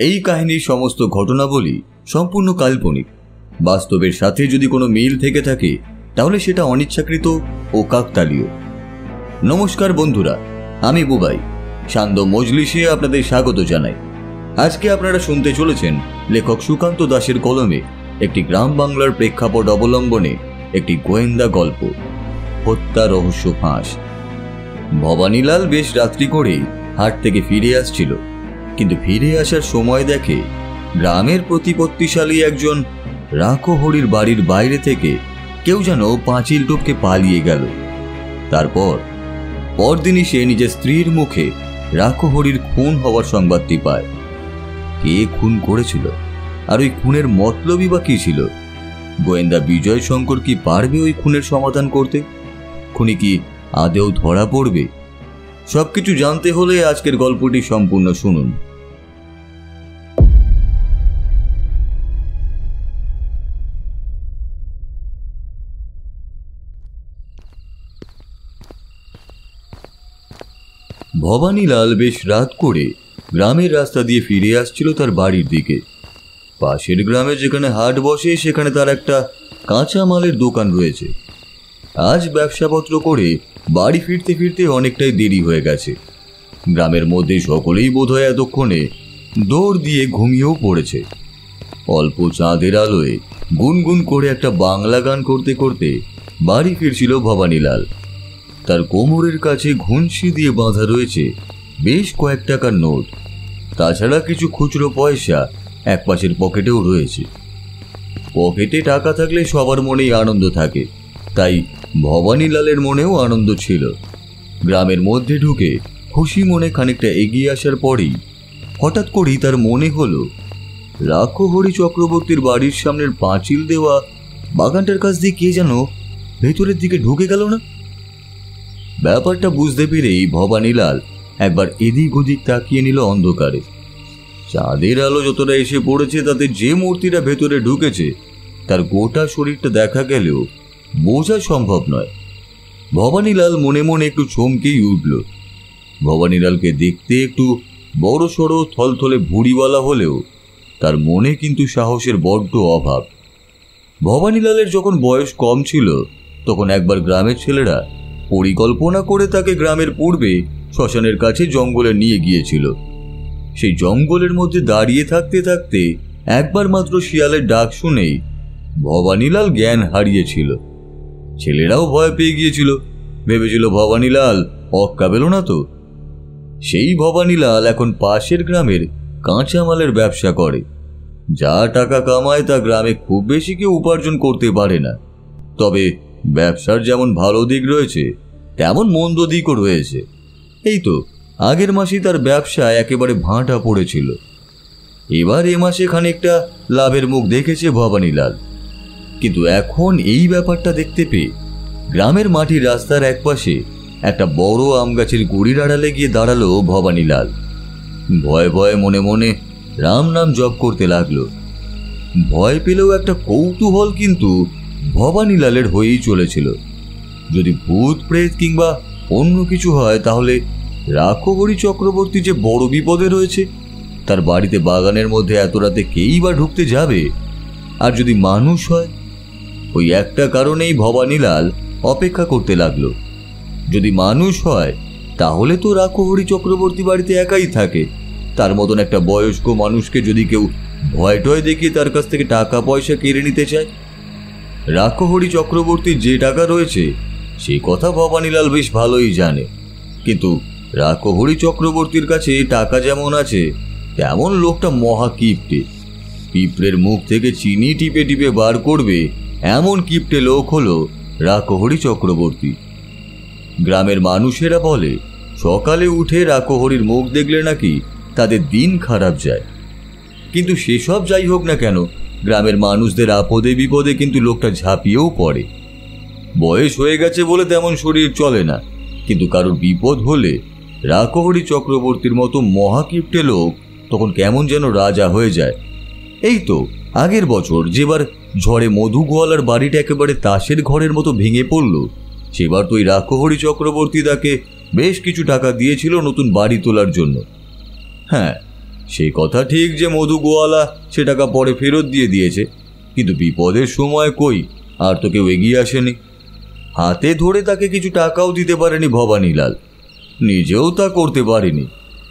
এই কাহিনীর সমস্ত ঘটনাবলী সম্পূর্ণ কাল্পনিক। বাস্তবের সাথে যদি কোনো মিল থেকে থাকে তাহলে সেটা অনিচ্ছাকৃত ও কাকতালীয়। নমস্কার বন্ধুরা, আমি বুবাই শান্ত মজলিসে আপনাদের স্বাগত জানাই। আজকে আপনারা শুনতে চলেছেন লেখক সুকান্ত দাসের কলমে একটি গ্রাম বাংলার প্রেক্ষাপট অবলম্বনে একটি গোয়েন্দা গল্প, হত্যা রহস্য ফাঁস। ভবানীলাল বেশ রাত্রি করে হাট থেকে ফিরে আসছিল, কিন্তু ফিরে আসার সময় দেখে গ্রামের প্রতিপত্তিশালী একজন রাখোহরির বাড়ির বাইরে থেকে কেউ যেন পাঁচিল টপকে পালিয়ে গেল। তারপর পরদিনই সে নিজের স্ত্রীর মুখে রাখোহরির খুন হওয়ার সংবাদটি পায়। কে খুন করেছিল আর ওই খুনের মতলবই বা কি ছিল? গোয়েন্দা বিজয় শঙ্কর কি পারবে ওই খুনের সমাধান করতে? খুনি কি আদেও ধরা পড়বে? সবকিছু জানতে হলে আজকের গল্পটি সম্পূর্ণ শুনুন। ভবানীলাল বেশ রাত করে গ্রামের রাস্তা দিয়ে ফিরে আসছিল তার বাড়ির দিকে। পাশের গ্রামে যেখানে হাট বসে সেখানে তার একটা কাঁচা মালের দোকান রয়েছে। আজ ব্যবসাপত্র করে বাড়ি ফিরতে ফিরতে অনেকটাই দেরি হয়ে গেছে। গ্রামের মধ্যে সকলেই বোধহয় এতক্ষণে দৌড় দিয়ে ঘুমিয়েও পড়েছে। অল্প চাঁদের আলোয় গুনগুন করে একটা বাংলা গান করতে করতে বাড়ি ফিরছিল ভবানীলাল। তার কোমরের কাছে ঘুনসি দিয়ে বাঁধা রয়েছে বেশ কয়েক টাকার নোট। তাছাড়া কিছু খুচরো পয়সা এক পাশের পকেটেও রয়েছে। পকেটে টাকা থাকলে সবার মনেই আনন্দ থাকে, তাই ভবানীলালের মনেও আনন্দ ছিল। গ্রামের মধ্যে ঢুকে খুশি মনে খানিকটা এগিয়ে আসার পরেই হঠাৎ করেই তার মনে হলো রাখোহরি চক্রবর্তীর বাড়ির সামনের পাঁচিল দেওয়া বাগানটার কাছ দিয়ে কে যেন ভেতরের দিকে ঢুকে গেল না? ব্যাপারটা বুঝতে পেরেই ভবানীলাল একবার এদিক ওদিক তাকিয়ে নিল অন্ধকারে। চাঁদের আলো যতটা এসে পড়েছে তাতে যে মূর্তিটা ভেতরে ঢুকেছে তার গোটা শরীরটা দেখা গেলেও বোঝা সম্ভব নয়। ভবানীলাল মনে মনে একটু চমকেই উঠল। ভবানীলালকে দেখতে একটু বড় সড়ো থলথলে ভুঁড়িওয়ালা হলেও তার মনে কিন্তু সাহসের বড্ড অভাব। ভবানীলালের যখন বয়স কম ছিল তখন একবার গ্রামের ছেলেরা পরিকল্পনা করে তাকে গ্রামের পূর্বে শ্মশানের কাছে জঙ্গলে নিয়ে গিয়েছিল। সেই জঙ্গলের মধ্যে দাঁড়িয়ে থাকতে থাকতে একবার মাত্র শিয়ালের ডাক শুনেই ভবানীলাল জ্ঞান হারিয়েছিল। ছেলেরাও ভয় পেয়ে গিয়েছিল, ভেবেছিল ভবানীলাল অক্কা পেল না তো। সেই ভবানীলাল এখন পাশের গ্রামের কাঁচামালের ব্যবসা করে। যা টাকা কামায় তা গ্রামে খুব বেশি কেউ উপার্জন করতে পারে না। তবে ব্যবসার যেমন ভালো দিক রয়েছে তেমন মন্দ দিকও রয়েছে। এই তো আগের মাসেই তার ব্যবসা একেবারে ভাঁটা পড়েছিল। এবার এ মাসে খানিকটা লাভের মুখ দেখেছে ভবানীলাল। কিন্তু এখন এই ব্যাপারটা দেখতে পেয়ে গ্রামের মাটির রাস্তার একপাশে একটা বড় আম গাছের গুড়ির আড়ালে গিয়ে দাঁড়ালো ভবানীলাল। ভয়ে ভয়ে মনে মনে রাম নাম জপ করতে লাগলো। ভয় পেলেও একটা কৌতূহল কিন্তু ভবানীলালের হয়েই চলেছিল। যদি ভূত প্রেত কিংবা অন্য কিছু হয় তাহলে রাখোহরি চক্রবর্তী যে বড় বিপদে রয়েছে। তার বাড়িতে বাগানের মধ্যে এত রাতে কেই বা ঢুকতে যাবে? আর যদি মানুষ হয়? ওই একটা কারণেই ভবানীলাল অপেক্ষা করতে লাগলো। যদি মানুষ হয় তাহলে তো রাখোহরি চক্রবর্তী বাড়িতে একাই থাকে। তার মতন একটা বয়স্ক মানুষকে যদি কেউ ভয় টয় দেখিয়ে তার কাছ থেকে টাকা পয়সা কেড়ে নিতে চায়। রাখোহরি চক্রবর্তীর যে টাকা রয়েছে সে কথা ভবানীলাল বেশ ভালোই জানে, কিন্তু রাখোহরি চক্রবর্তীর কাছে টাকা যেমন আছে তেমন লোকটা মহা কিপ্টে। পিঁপড়ের মুখ থেকে চিনি টিপে টিপে বার করবে এমন কিপ্টে লোক হলো রাখোহরি চক্রবর্তী। গ্রামের মানুষেরা বলে সকালে উঠে রাখোহরির মুখ দেখলে নাকি তাদের দিন খারাপ যায়। কিন্তু সেসব যাই হোক না কেন, গ্রামের মানুষদের আপদে বিপদে কিন্তু লোকটা ঝাঁপিয়েও পড়ে। বয়স হয়ে গেছে বলে তেমন শরীর চলে না, কিন্তু কারোর বিপদ হলে রাখোহরি চক্রবর্তীর মতো মহাকিপ্টে লোক তখন কেমন যেন রাজা হয়ে যায়। এই তো আগের বছর যেবার ঝড়ে মধু গোয়ালার বাড়িটা একেবারে তাসের ঘরের মতো ভেঙে পড়ল, সেবার তো ওই রাখোহরি চক্রবর্তী তাকে বেশ কিছু টাকা দিয়েছিল নতুন বাড়ি তোলার জন্য। হ্যাঁ, সেই কথা ঠিক যে মধু গোয়ালা সে টাকা পরে ফেরত দিয়ে দিয়েছে, কিন্তু বিপদের সময় কই আর তো কেউ এগিয়ে আসেনি। হাতে ধরে তাকে কিছু টাকাও দিতে পারেনি ভবানীলাল, নিজেও তা করতে পারেনি।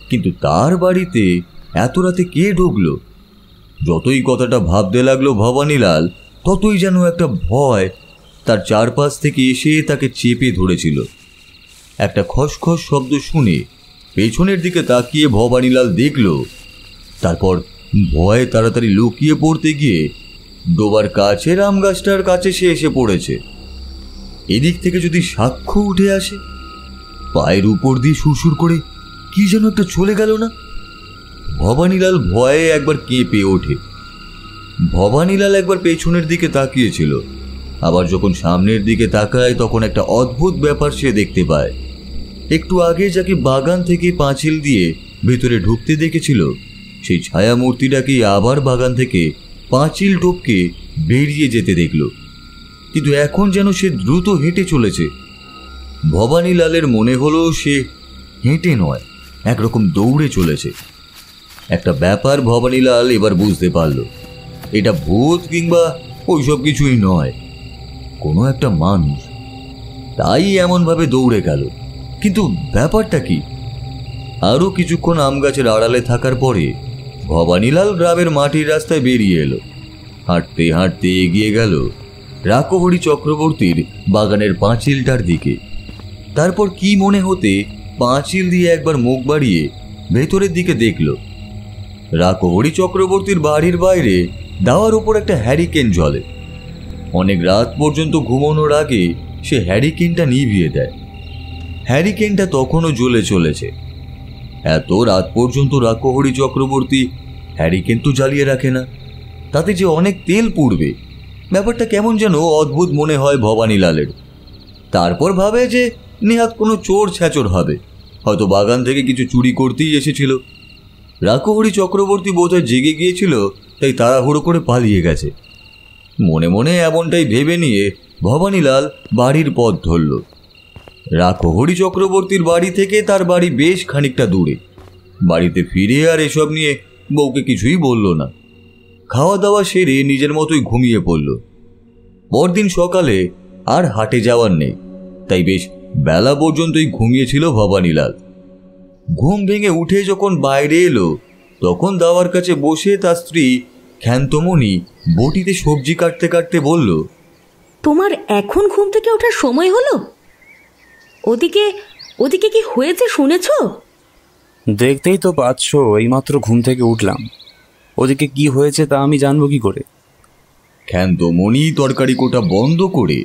কিন্তু তার বাড়িতে এত রাতে কে ঢুকলো? যতই কথাটা ভাবতে লাগলো ভবানীলাল, ততই যেন একটা ভয় তার চারপাশ থেকে এসে তাকে চেপে ধরেছিল। একটা খসখস শব্দ শুনে পেছনের দিকে তাকিয়ে ভবানীলাল দেখল, তারপর ভয়ে তাড়াতাড়ি লুকিয়ে পড়তে গিয়ে ডোবার কাছের আম গাছটার কাছে সে এসে পড়েছে। এদিক থেকে যদি সাক্ষ্য উঠে আসে? পায়ের উপর দিয়ে সুরসুর করে কি যেন একটা চলে গেল না? ভবানীলাল ভয়ে একবার কেঁপে ওঠে। ভবানীলাল একবার পেছনের দিকে তাকিয়েছিল, আবার যখন সামনের দিকে তাকায় তখন একটা অদ্ভুত ব্যাপার সে দেখতে পায়। একটু আগে যাকে বাগান থেকে পাঁচিল দিয়ে ভেতরে ঢুকতে দেখেছিল, সেই ছায়া মূর্তিটাকেই আবার বাগান থেকে পাঁচিল টপকে বেরিয়ে যেতে দেখল। কিন্তু এখন যেন সে দ্রুত হেঁটে চলেছে। ভবানীলালের মনে হলো সে হেঁটে নয়, একরকম দৌড়ে চলেছে। একটা ব্যাপার ভবানীলাল এবার বুঝতে পারল, এটা ভূত কিংবা ওইসব কিছুই নয়, কোনো একটা মানুষ। তাই এমনভাবে দৌড়ে গেল। কিন্তু ব্যাপারটা কি? আরও কিছুক্ষণ আম গাছের আড়ালে থাকার পরে ভবানীলাল গ্রামের মাটির রাস্তায় বেরিয়ে এলো। হাঁটতে হাঁটতে এগিয়ে গেল রাকহরি চক্রবর্তীর বাগানের পাঁচিলটার দিকে। তারপর কি মনে হতে পাঁচিল দিয়ে একবার মুখ বাড়িয়ে ভেতরের দিকে দেখল। রাকহরি চক্রবর্তীর বাড়ির বাইরে দাওয়ার উপর একটা হ্যারিকেন জ্বলে। অনেক রাত পর্যন্ত ঘুমানোর আগে সে হ্যারিকেনটা নিভিয়ে দেয়। হ্যারিকেনটা তখনও জ্বলে চলেছে। এত রাত পর্যন্ত রাকহরি চক্রবর্তী হ্যারিকেন তো জ্বালিয়ে রাখে না, তাতে যে অনেক তেল পুড়বে। ব্যাপারটা কেমন যেন অদ্ভুত মনে হয় ভবানীলালের। তারপর ভাবে যে নেহাত কোনো চোর ছ্যাচর হবে, হয়তো বাগান থেকে কিছু চুরি করতেই এসেছিল। রাকহরি চক্রবর্তী বোধহয় জেগে গিয়েছিল, তাই তাড়াহুড়ো করে পালিয়ে গেছে। মনে মনে এমনটাই ভেবে নিয়ে ভবানীলাল বাড়ির পথ ধরল। রাকহরি চক্রবর্তীর বাড়ি থেকে তার বাড়ি বেশ খানিকটা দূরে। বাড়িতে ফিরে আর এসব নিয়ে বউকে কিছুই বলল না। খাওয়া দাওয়া সেরে নিজের মতোই ঘুমিয়ে পড়ল। পরদিন সকালে আর হাটে যাওয়ার নেই, তাই বেশ বেলা পর্যন্তই ঘুমিয়েছিল ভবানীলাল। ঘুম ভেঙে উঠে যখন বাইরে এলো, তখন দাওয়ার কাছে বসে তার স্ত্রী ক্ষান্তমণি বটিতে সবজি কাটতে কাটতে বলল, তোমার এখন ঘুম থেকে ওঠার সময় হলো? ওদিকে ওদিকে কি হয়েছে শুনেছ? দেখতেই তো পাচ্ছ, এইমাত্র ঘুম থেকে উঠলাম। ওদিকে কি হয়েছে তা আমি জানবো কি করে? ক্ষান্তমণি তরকারি কোটা বন্ধ করে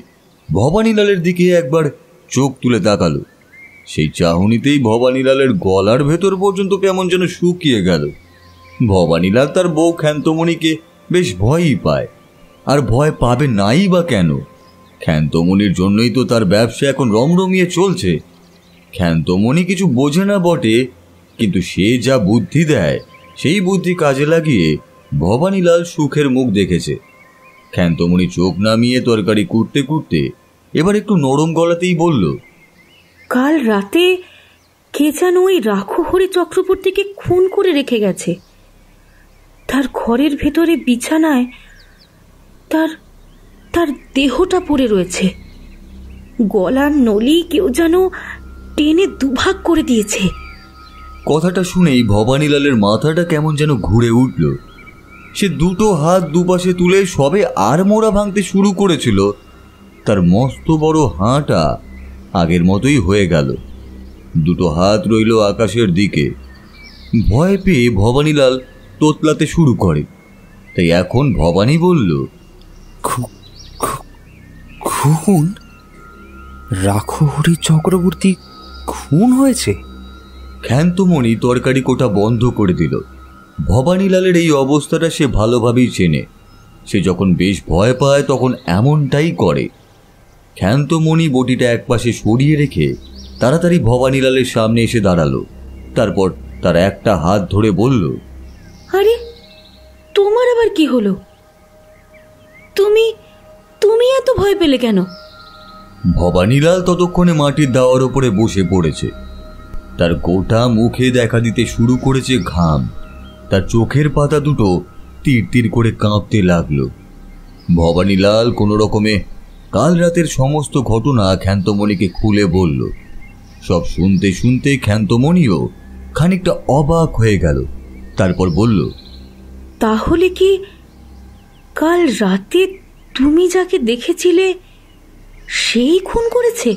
ভবানীলালের দিকে একবার চোখ তুলে তাকালো। সেই চাহনিতেই ভবানীলালের গলার ভেতর পর্যন্ত কেমন যেন শুকিয়ে গেল। ভবানীলাল তার বউ ক্ষান্তমণিকে বেশ ভয়ই পায়, আর ভয় পাবে নাই বা কেন? ক্ষান্তমণির জন্যই তো তার ব্যবসা এখন রমরমিয়ে চলছে। ক্ষান্তমণি কিছু বোঝে না বটে, কিন্তু সে যা বুদ্ধি দেয় সেই বুদ্ধি কাজে লাগিয়ে ভবানীলাল সুখের মুখ দেখেছে। ক্ষান্তমণি চোখ নামিয়ে তরকারি কুটতে কুটতে এবার একটু নরম গলাতেই বলল, কাল রাতে কে যেন ওই রাকহরি চক্রবর্তীকে খুন করে রেখে গেছে। তার ঘরের ভেতরে বিছানায় তার তার দেহটা পড়ে রয়েছে। গলার নলি কেউ যেন টেনে দুভাগ করে দিয়েছে। কথাটা শুনেই ভবানীলালের মাথাটা কেমন যেন ঘুরে উঠল। সে দুটো হাত দুপাশে তুলে সবে আড়মোড়া ভাঙতে শুরু করেছিল, তার মস্ত বড় হাঁটা আগের মতোই হয়ে গেল। দুটো হাত রইল আকাশের দিকে। ভয় পেয়ে ভবানীলাল তোতলাতে শুরু করে। তাই এখন ভবানী বলল, খুন? রাকহরি চক্রবর্তী খুন হয়েছে? ক্ষান্তমণি তরকারি কোটা বন্ধ করে দিল। ভবানীলালের এই অবস্থাটা সে ভালোভাবেই চেনে। সে যখন বেশ ভয় পায় তখন এমনটাই করে। ক্ষান্তমণি বটিটা একপাশে সরিয়ে রেখে তাড়াতাড়ি ভবানীলালের সামনে এসে দাঁড়ালো। তারপর তার একটা হাত ধরে বলল, আরে তোমার আবার কি হলো? তুমি তুমি এত ভয় পেলে কেন? ভবানীলাল ততক্ষণে মাটির দাওয়ার উপরে বসে পড়েছে। তার গোটা মুখে দেখা দিতে শুরু করেছে ঘাম। তার চোখের পাতা দুটো তীর তীর করে কাঁপতে লাগলো। ভবানীলাল কোনো রকমে কাল রাতের সমস্ত ঘটনা ক্ষান্তমণিকে খুলে বলল। সব শুনতে শুনতে ক্ষান্তমণিও খানিকটা অবাক হয়ে গেল। তারপর বলল, তাহলে কি কাল রাতে তুমি যাকে দেখেছিলে সেই খুন করেছে?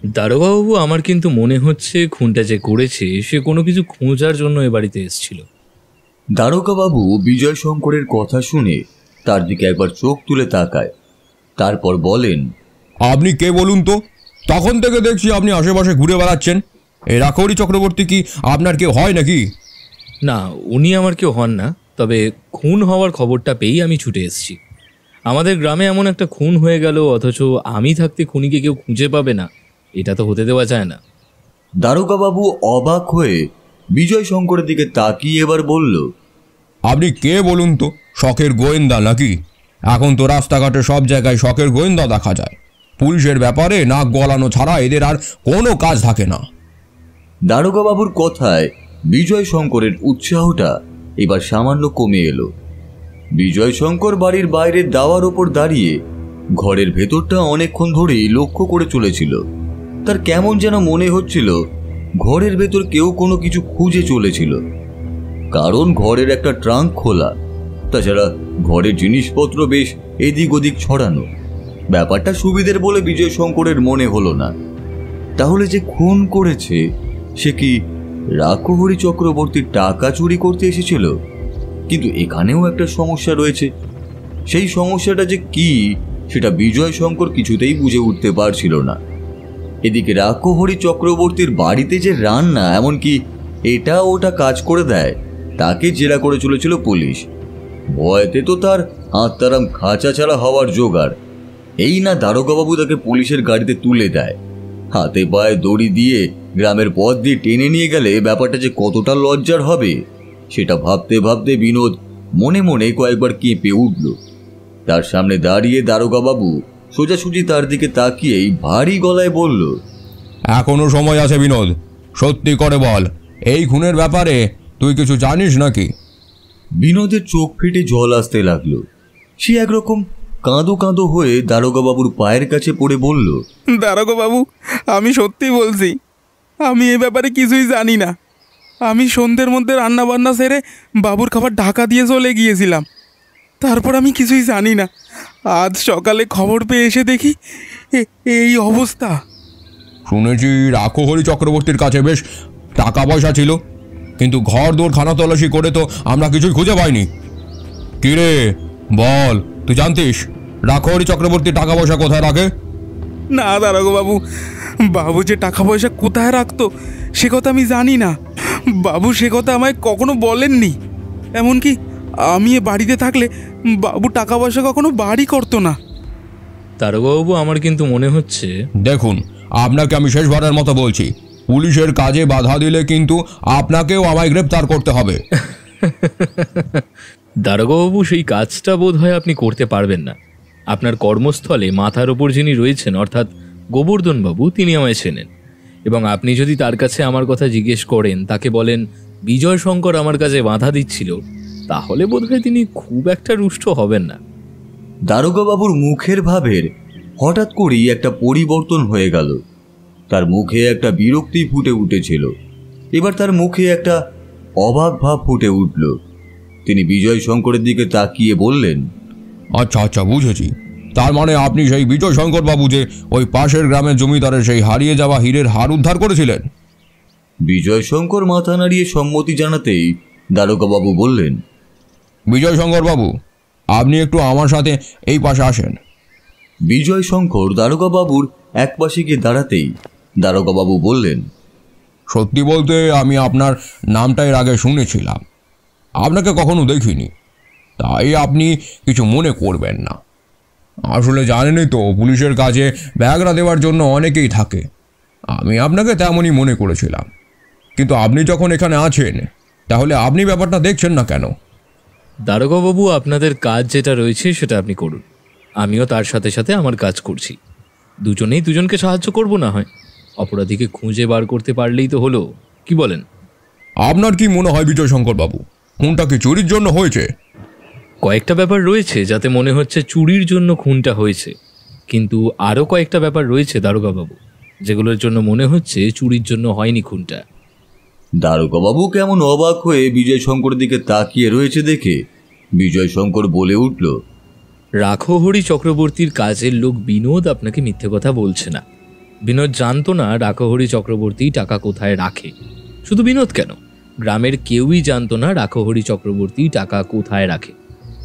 দারোগাবাবু, আমার কিন্তু মনে হচ্ছে খুনটা যে করেছে সে কোনো কিছু খোঁজার জন্য এ বাড়িতে এসেছিল। দারোগাবাবু বিজয় শঙ্করের কথা শুনে তার দিকে একবার চোখ তুলে তাকায়। তারপর বলেন, আপনি কে বলুন তো? তখন থেকে দেখছি আপনি আশেপাশে ঘুরে বেড়াচ্ছেন। এই রাখৌরি চক্রবর্তী কি আপনার কেউ হয় নাকি? না, উনি আমার কেউ হন না, তবে খুন হওয়ার খবরটা পেয়েই আমি ছুটে এসেছি। আমাদের গ্রামে এমন একটা খুন হয়ে গেল, অথচ আমি থাকতে খুনিকে কেউ খুঁজে পাবে না, এটা তো হতে দেওয়া যায় না। দারোগাবাবু অবাক হয়ে বিজয় শঙ্করের দিকে তাকিয়ে এবার বলল, আপনি কে বলুন তো? শখের গোয়েন্দা নাকি? এখন তো রাস্তাঘাটে সব জায়গায় শখের গোয়েন্দা দেখা যায়। পুলিশের ব্যাপারে নাক গলানো ছাড়া এদের আর কোনো কাজ থাকে না। দারোগাবাবুর কথায় বিজয় শঙ্করের উৎসাহটা এবার সামান্য কমে এলো। বিজয় শঙ্কর বাড়ির বাইরের দাওয়ার ওপর দাঁড়িয়ে ঘরের ভেতরটা অনেকক্ষণ ধরেই লক্ষ্য করে চলেছিল। তার কেমন যেন মনে হচ্ছিল ঘরের ভেতর কেউ কোনো কিছু খুঁজে চলেছিল, কারণ ঘরের একটা ট্রাঙ্ক খোলা। তাছাড়া ঘরের জিনিসপত্র বেশ এদিক ওদিক ছড়ানো। ব্যাপারটা সুবিধের বলে বিজয় শঙ্করের মনে হলো না। তাহলে যে খুন করেছে সে কি রাখহরি চক্রবর্তীর টাকা চুরি করতে এসেছিল? কিন্তু এখানেও একটা সমস্যা রয়েছে। সেই সমস্যাটা যে কি সেটা বিজয় শঙ্কর কিছুতেই বুঝে উঠতে পারছিল না। এদিকে রাখহরি চক্রবর্তীর বাড়িতে যে রান্না, এমনকি এটা ওটা কাজ করে দেয়, তাকে জেরা করে চলেছিল পুলিশ। ভয়তে তো তার আত্মারাম খাঁচা ছাড়া হওয়ার জোগাড়। এই না দারোগাবাবু তাকে পুলিশের গাড়িতে তুলে দেয়, হাতে পায়ে দড়ি দিয়ে গ্রামের পথ দিয়ে টেনে নিয়ে গেলে ব্যাপারটা যে কতটা লজ্জার হবে সেটা ভাবতে ভাবতে বিনোদ মনে মনে কয়েকবার কেঁপে উঠল। তার সামনে দাঁড়িয়ে দারোগাবাবু সোজাসুজি তার দিকে তাকিয়েই ভারী গলায় বলল, এখনো সময় আছে বিনোদ, সত্যি করে বল, এই খুনের ব্যাপারে তুই কিছু জানিস নাকি? বিনোদের চোখ ফেটে জল আসতে লাগলো। সে একরকম কাঁদো কাঁদো হয়ে দারোগাবাবুর পায়ের কাছে পড়ে বলল, দারোগাবাবু, আমি সত্যি বলছি, আমি এ ব্যাপারে কিছুই জানি না। আমি সন্ধ্যের মধ্যে রান্নাবান্না সেরে বাবুর খাবার ঢাকা দিয়ে চলে গিয়েছিলাম। তারপর আমি কিছুই জানি না। আজ সকালে খবর পেয়ে এসে দেখি এই অবস্থা। শুনেছি রাখহরি চক্রবর্তীর কাছে বেশ টাকা পয়সা ছিল, কিন্তু ঘর দৌড় খানা তল্লাশি করে তো আমরা কিছুই খুঁজে পাইনি। কিরে বল, তুই জানতিস রাখহরি চক্রবর্তী টাকা পয়সা কোথায় রাখে? না দারোগাবাবু, বাবু যে টাকা পয়সা কোথায় রাখতো সে কথা আমি জানি না। বাবু সে কথা আমায় কখনো বলেননি। এমনকি আমি এ বাড়িতে থাকলে বাবু টাকা পয়সা কখনো বাড়ি করতো না। দারোগাবাবু, আমার কিন্তু মনে হচ্ছে, দেখুন, আপনাকে আমি শেষবারের মতো বলছি, পুলিশের কাজে বাধা দিলে কিন্তু আপনাকেও আমায় গ্রেপ্তার করতে হবে। দারোগাবাবু, সেই কাজটা বোধ হয় আপনি করতে পারবেন না। আপনার কর্মস্থলে মাথার ওপর যিনি রয়েছেন, অর্থাৎ গোবর্ধনবাবু, তিনি আমায় চেনেন, এবং আপনি যদি তার কাছে আমার কথা জিজ্ঞেস করেন, তাকে বলেন বিজয় শঙ্কর আমার কাছে বাধা দিচ্ছিল, তাহলে বোধহয় তিনি খুব একটা রুষ্ট হবেন না। দারোগাবাবুর মুখের ভাবের হঠাৎ করেই একটা পরিবর্তন হয়ে গেল। তার মুখে একটা বিরক্তি ফুটে উঠেছিল, এবার তার মুখে একটা অবাক ভাব ফুটে উঠল। তিনি বিজয় শঙ্করের দিকে তাকিয়ে বললেন, আচ্ছা আচ্ছা, বুঝেছি। তার মানে আপনি সেই বিজয় শঙ্কর বাবু যে ওই পাশের গ্রামের জমিদারের সেই হারিয়ে যাওয়া হীরের হার উদ্ধার করেছিলেন? বিজয় শঙ্কর মাথা নাড়িয়ে সম্মতি জানাতেই দারোগাবাবু বললেন, বিজয় শঙ্কর বাবু, আপনি একটু আমার সাথে এই পাশে আসেন। বিজয় শঙ্কর দারোগাবাবুর এক পাশে গিয়ে দাঁড়াতেই দারোগাবাবু বললেন, সত্যি বলতে আমি আপনার নামটা এর আগে শুনেছিলাম, আপনাকে কখনো দেখিনি, তাই আপনি কিছু মনে করবেন না। আসলে জানেনই তো, পুলিশের কাজে ব্যাগরা দেওয়ার জন্য অনেকেই থাকে। আমি আপনাকে তেমনই মনে করেছিলাম, কিন্তু আপনি যখন এখানে আছেন তাহলে আপনি ব্যাপারটা দেখছেন না কেন? দারোগাবাবু, আপনাদের কাজ যেটা রয়েছে সেটা আপনি করুন, আমিও তার সাথে সাথে আমার কাজ করছি। দুজনেই দুজনকে সাহায্য করব, না হয় অপরাধীকে খুঁজে বার করতে পারলেই তো হলো। কি বলেন? আপনার কি মনে হয় বিজয়শঙ্কর বাবু, খুনটা কি চুরির জন্য হয়েছে? কয়েকটা ব্যাপার রয়েছে যাতে মনে হচ্ছে চুরির জন্য খুনটা হয়েছে, কিন্তু আরও কয়েকটা ব্যাপার রয়েছে দারোগাবাবু যেগুলোর জন্য মনে হচ্ছে চুরির জন্য হয়নি খুনটা। দারোগাবাবু কেমন অবাক হয়ে বিজয়শঙ্করের দিকে তাকিয়ে রয়েছে দেখে বিজয়শঙ্কর বলে উঠল, রাখহরি চক্রবর্তীর কাজের লোক বিনোদ আপনাকে মিথ্যে কথা বলছে না। বিনোদ জানতো না রাখহরি চক্রবর্তী টাকা কোথায় রাখে। শুধু বিনোদ কেন, গ্রামের কেউই জানতো না রাখহরি চক্রবর্তী টাকা কোথায় রাখে।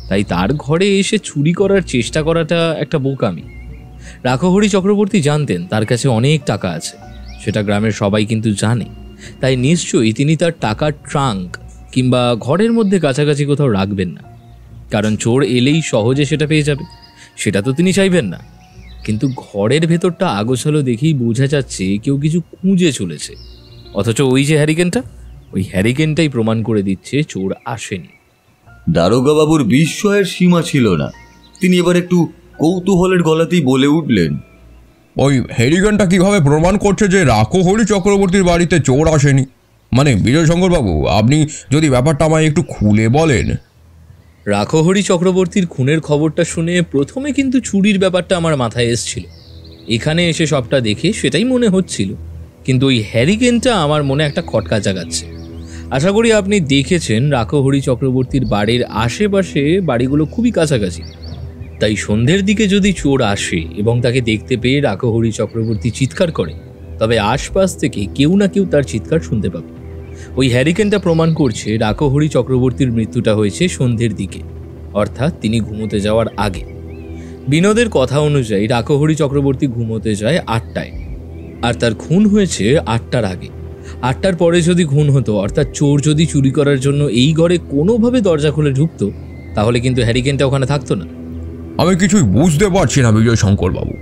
তাই তার ঘরে এসে চুরি করার চেষ্টা করাটা একটা বোকামি। রাখহরি চক্রবর্তী জানতেন তার কাছে অনেক টাকা আছে, সেটা গ্রামের সবাই কিন্তু জানে। তাই নিশ্চয়ই তিনি তার টাকার ট্রাঙ্ক কিংবা ঘরের মধ্যে কাছাকাছি কোথাও রাখবেন না, কারণ চোর এলেই সহজে সেটা পেয়ে যাবে, সেটা তো তিনি চাইবেন না। কিন্তু ঘরের ভেতরটা আগোছালো দেখেই বোঝা যাচ্ছে কেউ কিছু খুঁজে চলেছে, অথচ ওই যে হ্যারিকেনটা, ওই হ্যারিকেনটাই প্রমাণ করে দিচ্ছে চোর আসেনি। দারোগাবাবুর বিস্ময়ের সীমা ছিল না। তিনি এবার একটু কৌতূহলের গলাতেই বলে উঠলেন, ওই হ্যারিকেনটা কিভাবে প্রমাণ করছে যে রাখহরি চক্রবর্তীর বাড়িতে চোর আসেনি? মানে বিজয়শঙ্কর বাবু, আপনি যদি ব্যাপারটা আমায় একটু খুলে বলেন। রাখহরি চক্রবর্তীর খুনের খবরটা শুনে প্রথমে কিন্তু চুরির ব্যাপারটা আমার মাথায় এসছিল। এখানে এসে সবটা দেখে সেটাই মনে হচ্ছিল, কিন্তু ওই হ্যারিকেনটা আমার মনে একটা খটকা জাগাচ্ছে। আশা করি আপনি দেখেছেন রাখহরি চক্রবর্তীর বাড়ির আশেপাশে বাড়িগুলো খুবই কাছাকাছি। তাই সন্ধ্যের দিকে যদি চোর আসে এবং তাকে দেখতে পেয়ে রাখহরি চক্রবর্তী চিৎকার করে, তবে আশপাশ থেকে কেউ না কেউ তার চিৎকার শুনতে পাবে। ওই হ্যারিকেনটা প্রমাণ করছে রাখহরি চক্রবর্তীর মৃত্যুটা হয়েছে সন্ধ্যের দিকে, অর্থাৎ তিনি ঘুমোতে যাওয়ার আগে। বিনোদের কথা অনুযায়ী রাখহরি চক্রবর্তী ঘুমোতে যায় 8টায়, আর তার খুন হয়েছে 8টার আগে। 8টার পরে যদি খুন হতো, অর্থাৎ চোর যদি চুরি করার জন্য এই ঘরে কোনোভাবে দরজা খুলে ঢুকতো, তাহলে কিন্তু হ্যারিকেনটা ওখানে থাকতো না। আমি কিছুই বুঝতে পারছি না বিজয়শঙ্কর বাবু,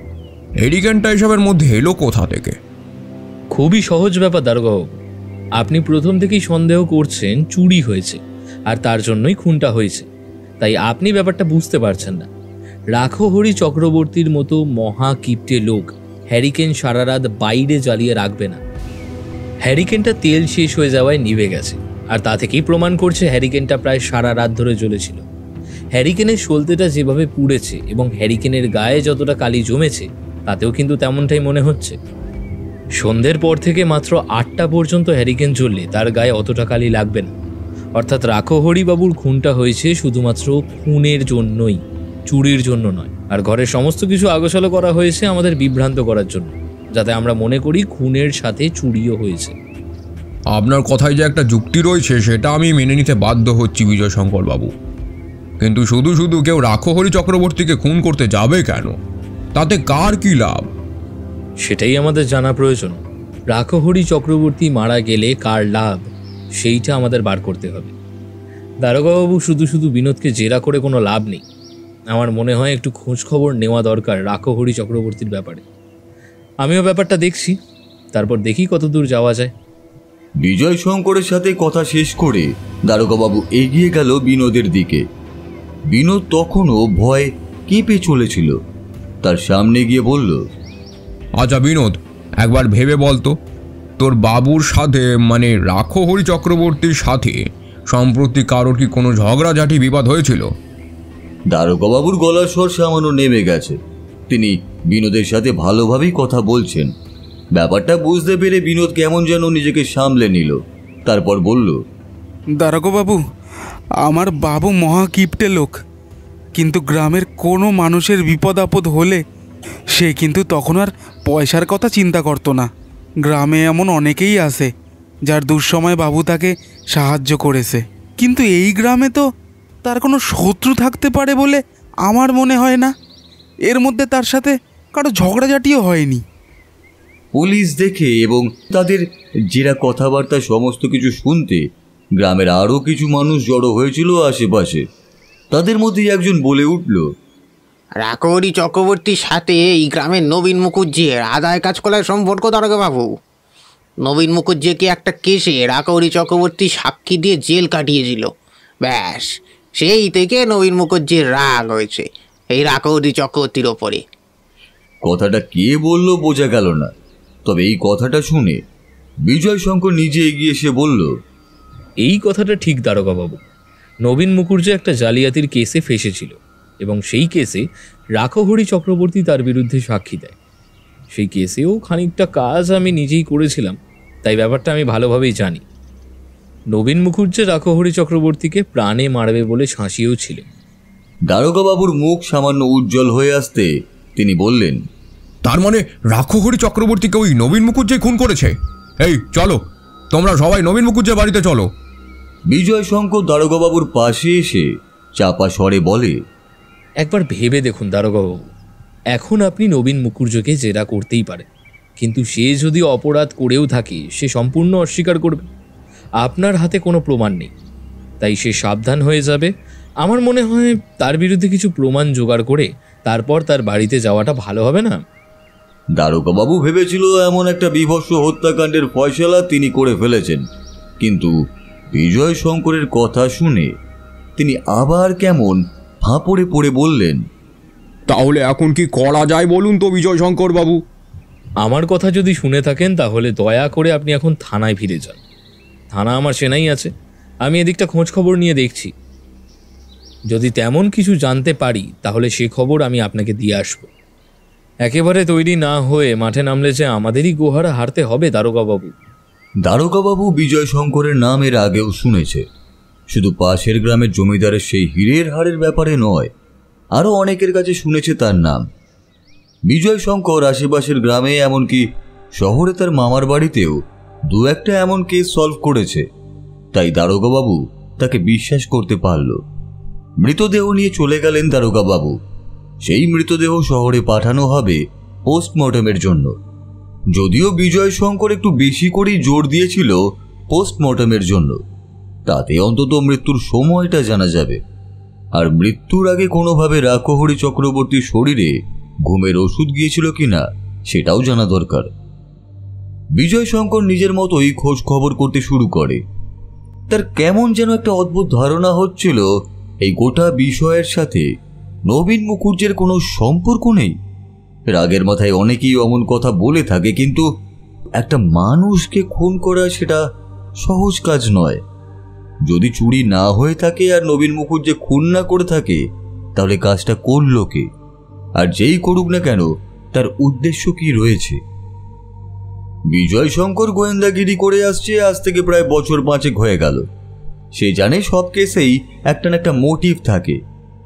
হ্যারিকেনটা এসবের মধ্যে এলো কোথা থেকে? খুবই সহজ ব্যাপার দারোগাবাবু, আপনি প্রথম থেকেই সন্দেহ করছেন চুরি হয়েছে আর তার জন্যই খুনটা হয়েছে, তাই আপনি ব্যাপারটা বুঝতে পারছেন না। রাখহরি চক্রবর্তীর মতো মহা কিপ্টে লোক হ্যারিকেন সারা রাত বাইরে জ্বালিয়ে রাখবে না। হ্যারিকেনটা তেল শেষ হয়ে যাওয়ায় নিভে গেছে, আর তা থেকেই প্রমাণ করছে হ্যারিকেনটা প্রায় সারা রাত ধরে জ্বলেছিল। হ্যারিকেনের সলতেটা যেভাবে পুড়েছে এবং হ্যারিকেনের গায়ে যতটা কালি জমেছে, তাতেও কিন্তু তেমনটাই মনে হচ্ছে। সন্ধ্যের পর থেকে মাত্র 8টা পর্যন্ত হ্যারিকেন জ্বললে তার গায়ে অতটা কালি লাগবে না। অর্থাৎ রাখহরি বাবুর খুনটা হয়েছে শুধুমাত্র খুনের জন্যই, চুরির জন্য নয়। আর ঘরের সমস্ত কিছু আগোছালো করা হয়েছে আমাদের বিভ্রান্ত করার জন্য, যাতে আমরা মনে করি খুনের সাথে চুরিও হয়েছে। আপনার কথায় যে একটা যুক্তি রয়েছে সেটা আমি মেনে নিতে বাধ্য হচ্ছি বিজয়শঙ্কর বাবু, কিন্তু শুধু শুধু কেউ রাখহরি চক্রবর্তীকে খুন করতে যাবে কেন? তাতে কার কি লাভ? সেটাই আমাদের জানা প্রয়োজন। রাখহরি চক্রবর্তী মারা গেলে কার লাভ, সেইটা আমাদের বার করতে হবে। দারোগাবাবু, শুধু শুধু বিনোদকে জেরা করে কোনো লাভ নেই। আমার মনে হয় একটু খোঁজ খবর নেওয়া দরকার রাখহরি চক্রবর্তীর ব্যাপারে। আমিও ব্যাপারটা দেখছি, তারপর দেখি কতদূর যাওয়া যায়। বিজয়শঙ্করের সাথে কথা শেষ করে দারোগাবাবু এগিয়ে গেল বিনোদের দিকে। বিনোদ তখনও ভয়ে কেঁপে চলেছিল। তার সামনে গিয়ে বলল, আচ্ছা বিনোদ, একবার ভেবে বলতো, তোর বাবুর সাথে মানে রাখহরি চক্রবর্তীর সাথে সম্প্রতি কারোর কি কোনো ঝগড়াঝাটি বিবাদ হয়েছিল? দারোগাবাবুর গলার স্বর সামান্য নেমে গেছে। তিনি বিনোদের সাথে ভালোভাবেই কথা বলছেন। ব্যাপারটা বুঝতে পেরে বিনোদ কেমন যেন নিজেকে সামলে নিল। তারপর বলল, দারোগাবাবু, আমার বাবু মহা কিপ্টে লোক, কিন্তু গ্রামের কোনো মানুষের বিপদ আপদ হলে সে কিন্তু তখন আর পয়সার কথা চিন্তা করতো না। গ্রামে এমন অনেকেই আছে যার দুঃসময় বাবু তাকে সাহায্য করেছে, কিন্তু এই গ্রামে তো তার কোনো শত্রু থাকতে পারে বলে আমার মনে হয় না। এর মধ্যে তার সাথে কারো ঝগড়াঝাটিও হয়নি। পুলিশ দেখে এবং তাদের জেরা কথাবার্তা সমস্ত কিছু শুনতে গ্রামের আরও কিছু মানুষ জড়ো হয়েছিল আশেপাশে। তাদের মধ্যে একজন বলে উঠল, রাখহরি চক্রবর্তীর সাথে এই গ্রামের নবীন মুখুজ্জির আদায় কাজ করার সম্পর্ক দারোগাবাবু। নবীন মুখুজ্জেকে একটা কেসে রাকৌরি চক্রবর্তী সাক্ষী দিয়ে জেল কাটিয়েছিল। ব্যাস, সেই থেকে নবীন মুখুজ্জির রাগ হয়েছে এই রাকৌরি চক্রবর্তীর ওপরে। কথাটা কে বলল বোঝা গেল না, তবে এই কথাটা শুনে বিজয় শঙ্কর নিজে এগিয়ে এসে বলল, এই কথাটা ঠিক দারোগাবাবু। নবীন মুখুজ্জে একটা জালিয়াতির কেসে ফেসেছিল এবং সেই কেসে রাকহরি চক্রবর্তী তার বিরুদ্ধে সাক্ষী দেয়। সেই কেসেও খানিকটা কাজ আমি নিজেই করেছিলাম, তাই ব্যাপারটা আমি ভালোভাবেই জানি। নবীন মুখুজ্জে রাকহরি চক্রবর্তীকে প্রাণে মারবে বলে শাঁসিয়েও ছিলেন। দারোগাবাবুর মুখ সামান্য উজ্জ্বল হয়ে আসতে তিনি বললেন, তার মানে রাক্ষহরি চক্রবর্তীকে ওই নবীন মুখুজ্জে খুন করেছে? এই চলো, তোমরা সবাই নবীন মুখুজ্জের বাড়িতে চলো। বিজয় শঙ্কর দারোগাবাবুর পাশে এসে চাপা স্বরে বলে, একবার ভেবে দেখুন দারোগাবাবু, এখন আপনি নবীন মুখুজ্জেকে জেরা করতেই পারেন, কিন্তু সে যদি অপরাধ করেও থাকে সে সম্পূর্ণ অস্বীকার করবে। আপনার হাতে কোনো প্রমাণ নেই, তাই সে সাবধান হয়ে যাবে। আমার মনে হয় তার বিরুদ্ধে কিছু প্রমাণ জোগাড় করে তারপর তার বাড়িতে যাওয়াটা ভালো হবে না? দারোগাবাবু ভেবেছিল এমন একটা বীভৎস হত্যাকাণ্ডের ফয়সালা তিনি করে ফেলেছেন, কিন্তু বিজয় শঙ্করের কথা শুনে তিনি আবার কেমন ফাঁপড়ে পড়ে বললেন, তাহলে এখন কি করা যায় বলুন তো বিজয় শঙ্কর বাবু? আমার কথা যদি শুনে থাকেন তাহলে দয়া করে আপনি এখন থানায় ফিরে যান। থানা আমার চেনাই আছে, আমি এদিকটা খোঁজ খবর নিয়ে দেখছি। যদি তেমন কিছু জানতে পারি তাহলে সে খবর আমি আপনাকে দিয়ে আসব। একেবারে তৈরি না হয়ে মাঠে নামলে যে আমাদেরই গোহারা হারতে হবে দারোগাবাবু। দারোগাবাবু বিজয় শঙ্করের নাম এর আগেও শুনেছে, শুধু পাশের গ্রামের জমিদারের সেই হীরের হারের ব্যাপারে নয়, আরও অনেকের কাছে শুনেছে তার নাম। বিজয় শঙ্কর আশেপাশের গ্রামে, এমনকি শহরে তার মামার বাড়িতেও দু একটা এমন কেস সলভ করেছে, তাই দারোগাবাবু তাকে বিশ্বাস করতে পারল। মৃতদেহ নিয়ে চলে গেলেন দারোগাবাবু। সেই মৃতদেহ শহরে পাঠানো হবে পোস্টমর্টমের জন্য। যদিও বিজয় শঙ্কর একটু বেশি করেই জোর দিয়েছিল পোস্টমর্টমের জন্য, তাতে অন্তত মৃত্যুর সময়টা জানা যাবে, আর মৃত্যুর আগে কোনোভাবে রাকহরি চক্রবর্তীর শরীরে ঘুমের ওষুধ গিয়েছিল কিনা সেটাও জানা দরকার। বিজয় শঙ্কর নিজের মতোই খোঁজ খবর করতে শুরু করে। তার কেমন যেন একটা অদ্ভুত ধারণা হচ্ছিল এই গোটা বিষয়ের সাথে নবীন মুখুজ্জের কোনো সম্পর্ক নেই। রাগের মাথায় অনেকেই অমন কথা বলে থাকে, কিন্তু একটা মানুষকে খুন করা সেটা সহজ কাজ নয়। যদি চুরি না হয়ে থাকে আর নবীন মুখুজ্জে খুন না করে থাকে, তাহলে কাজটা করল কে? আর যেই করুক না কেন তার উদ্দেশ্য কি রয়েছে? বিজয় শঙ্কর গোয়েন্দাগিরি করে আসছে আজ থেকে প্রায় বছর 5 হয়ে গেল। সে জানে সব কেসেই একটা না একটা মোটিভ থাকে,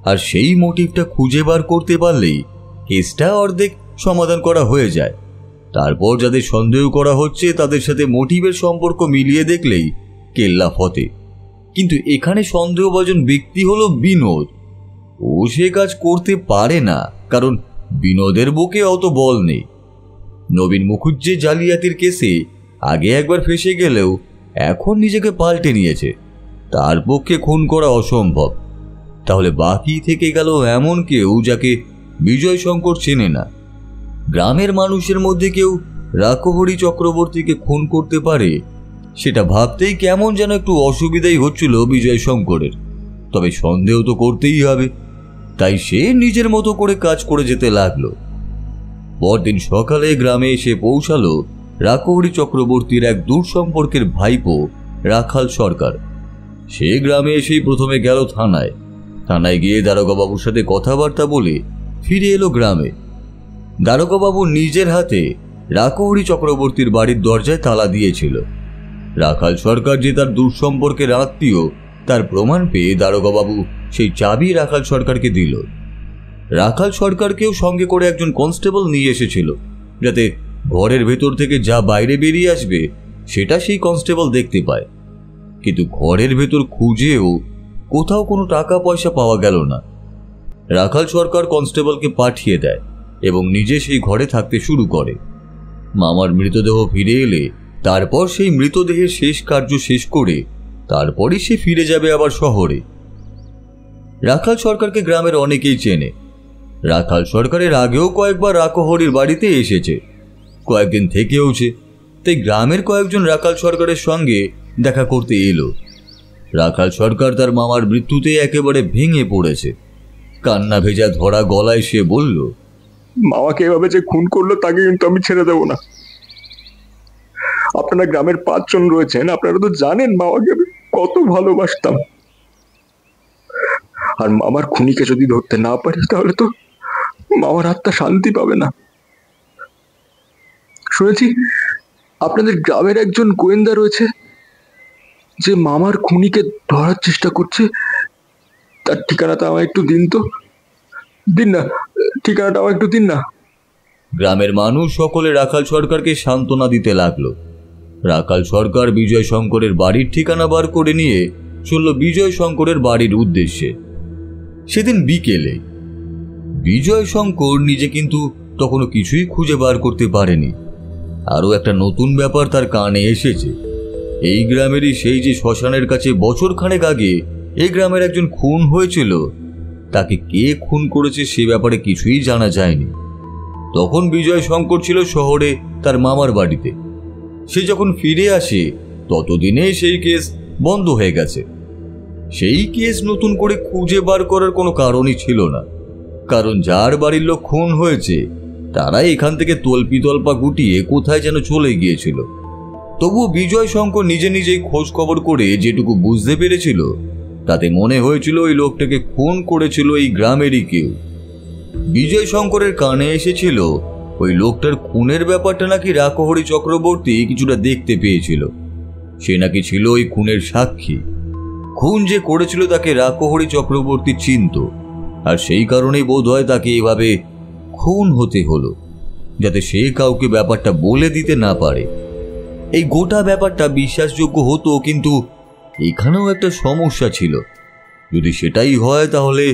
আর সেই মোটিভটা খুঁজে বার করতে পারলেই কেসটা অর্ধেক সমাধান করা হয়ে যায়। তারপর যাদের সন্দেহ করা হচ্ছে তাদের সাথে মোটিভের সম্পর্ক মিলিয়ে দেখলেই কেল্লা ফতে। কিন্তু এখানে সন্দেহভাজন ব্যক্তি হলো বিনোদ। ও সে কাজ করতে পারে না, কারণ বিনোদের বুকে অত বল নেই। নবীন মুখুজ্জে জালিয়াতির কেসে আগে একবার ফেসে গেলেও এখন নিজেকে পাল্টে নিয়েছে, তার পক্ষে খুন করা অসম্ভব। তাহলে বাকি থেকে গেল এমন কেউ যাকে বিজয় শঙ্কর চেনে না। গ্রামের মানুষের মধ্যে কেউ রাকহরি চক্রবর্তীকে খুন করতে পারে, সেটা ভাবতেই কেমন যেন একটু অসুবিধাই হচ্ছিল বিজয় শঙ্করের। তবে সন্দেহ তো করতেই হবে, তাই সে নিজের মতো করে কাজ করে যেতে লাগলো। পরদিন সকালে গ্রামে এসে পৌঁছালো রাকহরি চক্রবর্তীর এক দূর সম্পর্কের ভাইপো রাখাল সরকার। সে গ্রামে এসেই প্রথমে গেল থানায়। থানায় গিয়ে দারোগাবাবুর সাথে কথাবার্তা বলে ফিরে এলো গ্রামে। দারোগাবাবু নিজের হাতে রাকহরি চক্রবর্তীর বাড়ির দরজায় তালা দিয়েছিল। রাখাল সরকার যে তার দূর সম্পর্কের আত্মীয় তার প্রমাণ পেয়ে দারোগাবাবু সেই চাবি রাখাল সরকারকে দিল। রাখাল সরকারকেও সঙ্গে করে একজন কনস্টেবল নিয়ে এসেছিল, যাতে ঘরের ভেতর থেকে যা বাইরে বেরিয়ে আসবে সেটা সেই কনস্টেবল দেখতে পায়। কিন্তু ঘরের ভেতর খুঁজেও কোথাও কোনো টাকা পয়সা পাওয়া গেল না। রাখাল সরকার কনস্টেবলকে পাঠিয়ে দেয় এবং নিজে সেই ঘরে থাকতে শুরু করে। মামার মৃতদেহ ফিরে এলে তারপর সেই মৃতদেহের শেষ কার্য শেষ করে তারপরই সে ফিরে যাবে আবার শহরে। রাখাল সরকারকে গ্রামের অনেকেই চেনে। রাখাল সরকারের আগেও কয়েকবার রাকহরির বাড়িতে এসেছে, কয়েকদিন থেকেওছে। তাই গ্রামের কয়েকজন রাখাল সরকারের সঙ্গে দেখা করতে এলো। রাখাল সরকার তার মামার মৃত্যুতে একেবারে ভেঙে পড়েছে। কান্না ভেজা ধরা গলায় সে বলল, মামাকে এভাবে যে খুন করলো তাকে কিন্তু আমি ছেড়ে দেবো না। আপনারা গ্রামের 5 জন রয়েছেন, আপনারা তো জানেন মামাকে আমি কত ভালোবাসতাম। আর মামার খুনিকে যদি ধরতে না পারি তাহলে তো মামার আত্মা শান্তি পাবে না। শুনেছি আপনাদের গ্রামের একজন গোয়েন্দা রয়েছে যে মামার খুনিকে ধরার চেষ্টা করছে। তার ঠিকানাটা আমায় একটু দিন তো। দিন না, ঠিকানাটা আমায় একটু দিন না। গ্রামের মানুষ সকলে রাখাল সরকারকে সান্ত্বনা দিতে লাগলো। রাখাল সরকার বিজয় শঙ্করের বাড়ির ঠিকানা বার করে নিয়ে চলল বিজয় শঙ্করের বাড়ির উদ্দেশ্যে। সেদিন বিকেলে বিজয় শঙ্কর নিজে কিন্তু তখনও কিছুই খুঁজে বার করতে পারেনি। আরও একটা নতুন ব্যাপার তার কানে এসেছে। এই গ্রামেরই সেই যে শ্মশানের কাছে বছরখানেক আগে এই গ্রামের একজন খুন হয়েছিল, তাকে কে খুন করেছে সে ব্যাপারে কিছুই জানা যায়নি। তখন বিজয় শঙ্কর ছিল শহরে তার মামার বাড়িতে। সে যখন ফিরে আসে ততদিনে সেই কেস বন্ধ হয়ে গেছে। সেই কেস নতুন করে খুঁজে বার করার কোনো কারণই ছিল না, কারণ যার বাড়ির লোক খুন হয়েছে তারাই এখান থেকে তল্পিতল্পা গুটিয়ে কোথায় যেন চলে গিয়েছিল। তবুও বিজয় শঙ্কর নিজে নিজেই খোঁজ খবর করে যেটুকু বুঝতে পেরেছিল তাতে মনে হয়েছিল ওই লোকটাকে খুন করেছিল এই গ্রামেরই কেউ। বিজয় শঙ্করের কানে এসেছিল ওই লোকটার খুনের ব্যাপারটা নাকি রাকহরি চক্রবর্তী কিছুটা দেখতে পেয়েছিল। সে নাকি ছিল ওই খুনের সাক্ষী। খুন যে করেছিল তাকে রাকহরি চক্রবর্তী চিনত, আর সেই কারণেই বোধ হয় তাকে এভাবে খুন হতে হলো, যাতে সে কাউকে ব্যাপারটা বলে দিতে না পারে। এই গোটা ব্যাপারটা বিশ্বাসযোগ্য হতো, কিন্তু এখানেও একটা সমস্যা ছিল। যদি সেটাই হয় তাহলে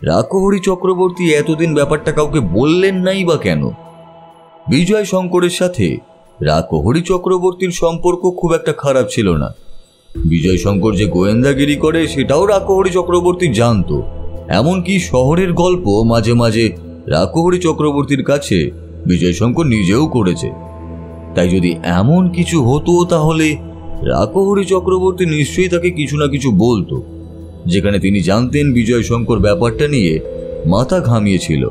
রাকহরি চক্রবর্তী এতদিন ব্যাপারটা কাউকে বললেন নাই বা কেন? বিজয় শঙ্করের সাথে রাকহরি চক্রবর্তীর সম্পর্ক খুব একটা খারাপ ছিল না। বিজয় শঙ্কর যে গোয়েন্দাগিরি করে সেটাও রাকহরি চক্রবর্তী জানত। এমনকি শহরের গল্প মাঝে মাঝে রাকহরি চক্রবর্তীর কাছে বিজয় শঙ্কর নিজেও করেছে। তাই যদি এমন কিছু হতো তাহলে রাকহরি চক্রবর্তী নিশ্চয়ই তাকে কিছু না কিছু বলতো, যেখানে তিনি জানতেন বিজয় শঙ্কর ব্যাপারটা নিয়ে মাথা ঘামিয়েছিল।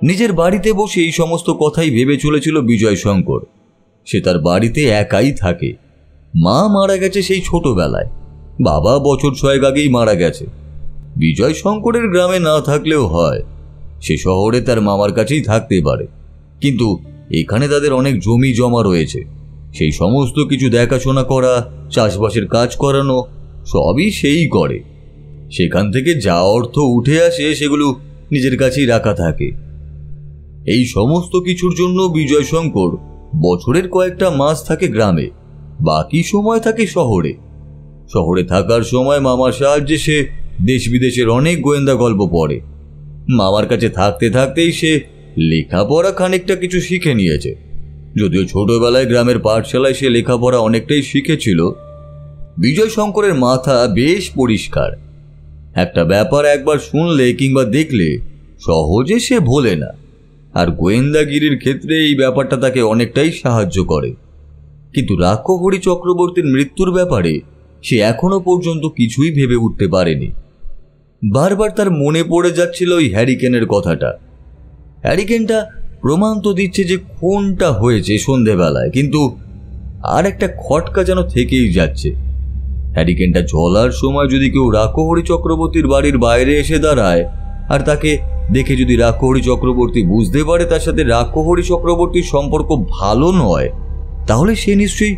নিজের বাড়িতে বসে এই সমস্ত কথাই ভেবে চলেছিল বিজয় শঙ্কর। সে তার বাড়িতে একাই থাকে। মা মারা গেছে সেই ছোটবেলায়, বাবা বছর 6 আগেই মারা গেছে। বিজয় শঙ্করের গ্রামে না থাকলেও হয়, সে শহরে তার মামার কাছেই থাকতে পারে। কিন্তু এখানে তাদের অনেক জমি জমা রয়েছে, সেই সমস্ত কিছু দেখাশোনা করা, চাষবাসের কাজ করানো সবই সেই করে। সেখান থেকে যা অর্থ উঠে আসে সেগুলো নিজের কাছেই রাখা থাকে। এই সমস্ত কিছুর জন্য বিজয় শঙ্কর বছরের কয়েকটা মাস থাকে গ্রামে, বাকি সময় থাকে শহরে। শহরে থাকার সময় মামার সাহায্যে সে দেশ বিদেশের অনেক গোয়েন্দা গল্প পড়ে। মামার কাছে থাকতে থাকতেই সে লেখাপড়া খানিকটা কিছু শিখে নিয়েছে। যদিও ছোটবেলায় গ্রামের পাঠশালায় সে লেখাপড়া অনেকটাই শিখেছিল। বিজয় শঙ্করের মাথা বেশ পরিষ্কার। একটা ব্যাপার একবার শুনলে কিংবা দেখলে সহজে সে ভোলে না, আর গোয়েন্দাগিরির ক্ষেত্রে এই ব্যাপারটা তাকে অনেকটাই সাহায্য করে। কিন্তু রাকহরি চক্রবর্তীর মৃত্যুর ব্যাপারে সে এখনো পর্যন্ত কিছুই ভেবে উঠতে পারেনি। বারবার তার মনে পড়ে যাচ্ছিল ওই হ্যারিকেনের কথাটা। হ্যারিকেনটা প্রমাণ তো দিচ্ছে যে খুনটা হয়েছে সন্ধেবেলায়, কিন্তু আর একটা খটকা যেন থেকেই যাচ্ছে। হ্যারিকেনটা জ্বলার সময় যদি কেউ রাকহরি চক্রবর্তীর বাড়ির বাইরে এসে দাঁড়ায় আর তাকে দেখে যদি রাকহরি চক্রবর্তী বুঝতে পারে তার সাথে রাকহরি চক্রবর্তীর সম্পর্ক ভালো নয়, তাহলে সে নিশ্চয়ই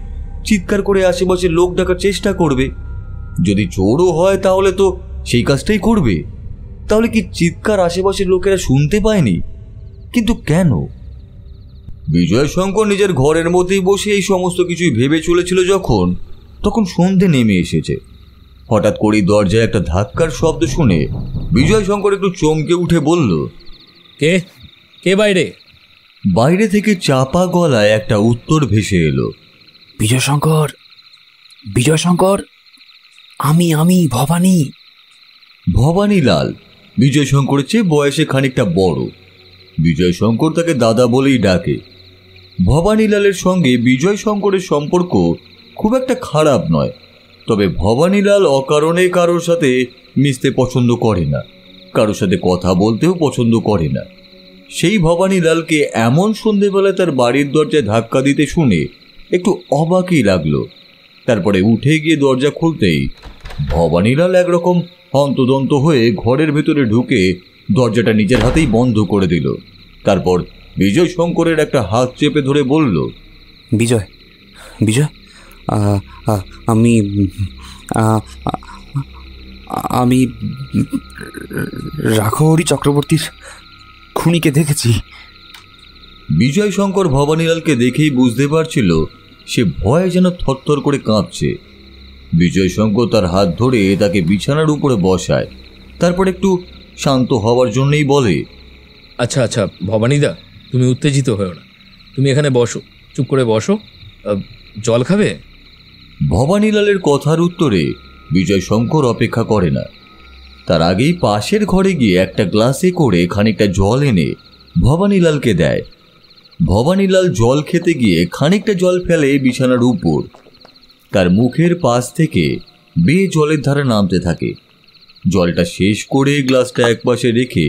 চিৎকার করে আশেপাশের লোক ডাকার চেষ্টা করবে। যদি চোরও হয় তাহলে তো সেই কাজটাই করবে। তাহলে কি চিৎকার আশেপাশের লোকেরা শুনতে পায়নি? কিন্তু কেন? বিজয় শঙ্কর নিজের ঘরের মধ্যেই বসে এই সমস্ত কিছুই ভেবে চলেছিল যখন তখন সন্ধে নেমে এসেছে। হঠাৎ করেই দরজায় একটা ধাক্কার শব্দ শুনে বিজয় শঙ্কর একটু চমকে উঠে বলল, কে কে বাইরে? বাইরে থেকে চাপা গলায় একটা উত্তর ভেসে এলো, বিজয় শঙ্কর, বিজয় শঙ্কর, আমি ভবানী। ভবানী লাল বিজয় শঙ্করের চেয়ে বয়সে খানিকটা বড়। বিজয় শঙ্কর তাকে দাদা বলেই ডাকে। ভবানীলালের সঙ্গে বিজয় শঙ্করের সম্পর্ক খুব একটা খারাপ নয়, তবে ভবানীলাল অকারণে কারোর সাথে মিশতে পছন্দ করে না, কারোর সাথে কথা বলতেও পছন্দ করে না। সেই ভবানীলালকে এমন সন্ধেবেলায় তার বাড়ির দরজায় ধাক্কা দিতে শুনে একটু অবাকই লাগলো। তারপরে উঠে গিয়ে দরজা খুলতেই ভবানীলাল একরকম হন্তদন্ত হয়ে ঘরের ভেতরে ঢুকে দরজাটা নিজের হাতেই বন্ধ করে দিল। তারপর বিজয় শঙ্করের একটা হাত চেপে ধরে বলল, বিজয়, বিজয়, আমি আমি রাঘহরি চক্রবর্তীর খুনিকে দেখেছি। বিজয় শঙ্কর ভবানীলালকে দেখেই বুঝতে পারছিল সে ভয়ে যেন থরথর করে কাঁপছে। বিজয় শঙ্কর তার হাত ধরে তাকে বিছানার উপরে বসায়, তারপর একটু শান্ত হওয়ার জন্যই বলে, আচ্ছা আচ্ছা ভবানীদা, তুমি উত্তেজিত হও না, তুমি এখানে বসো, চুপ করে বসো। জল খাবে? ভবানীলালের কথার উত্তরে বিজয় শঙ্কর অপেক্ষা করে না, তার আগেই পাশের ঘরে গিয়ে একটা গ্লাসে করে খানিকটা জল এনে ভবানীলালকে দেয়। ভবানীলাল জল খেতে গিয়ে খানিকটা জল ফেলে বিছানার উপর। তার মুখের পাশ থেকে বেয়ে জলের ধারা নামতে থাকে। জলটা শেষ করে গ্লাসটা একপাশে রেখে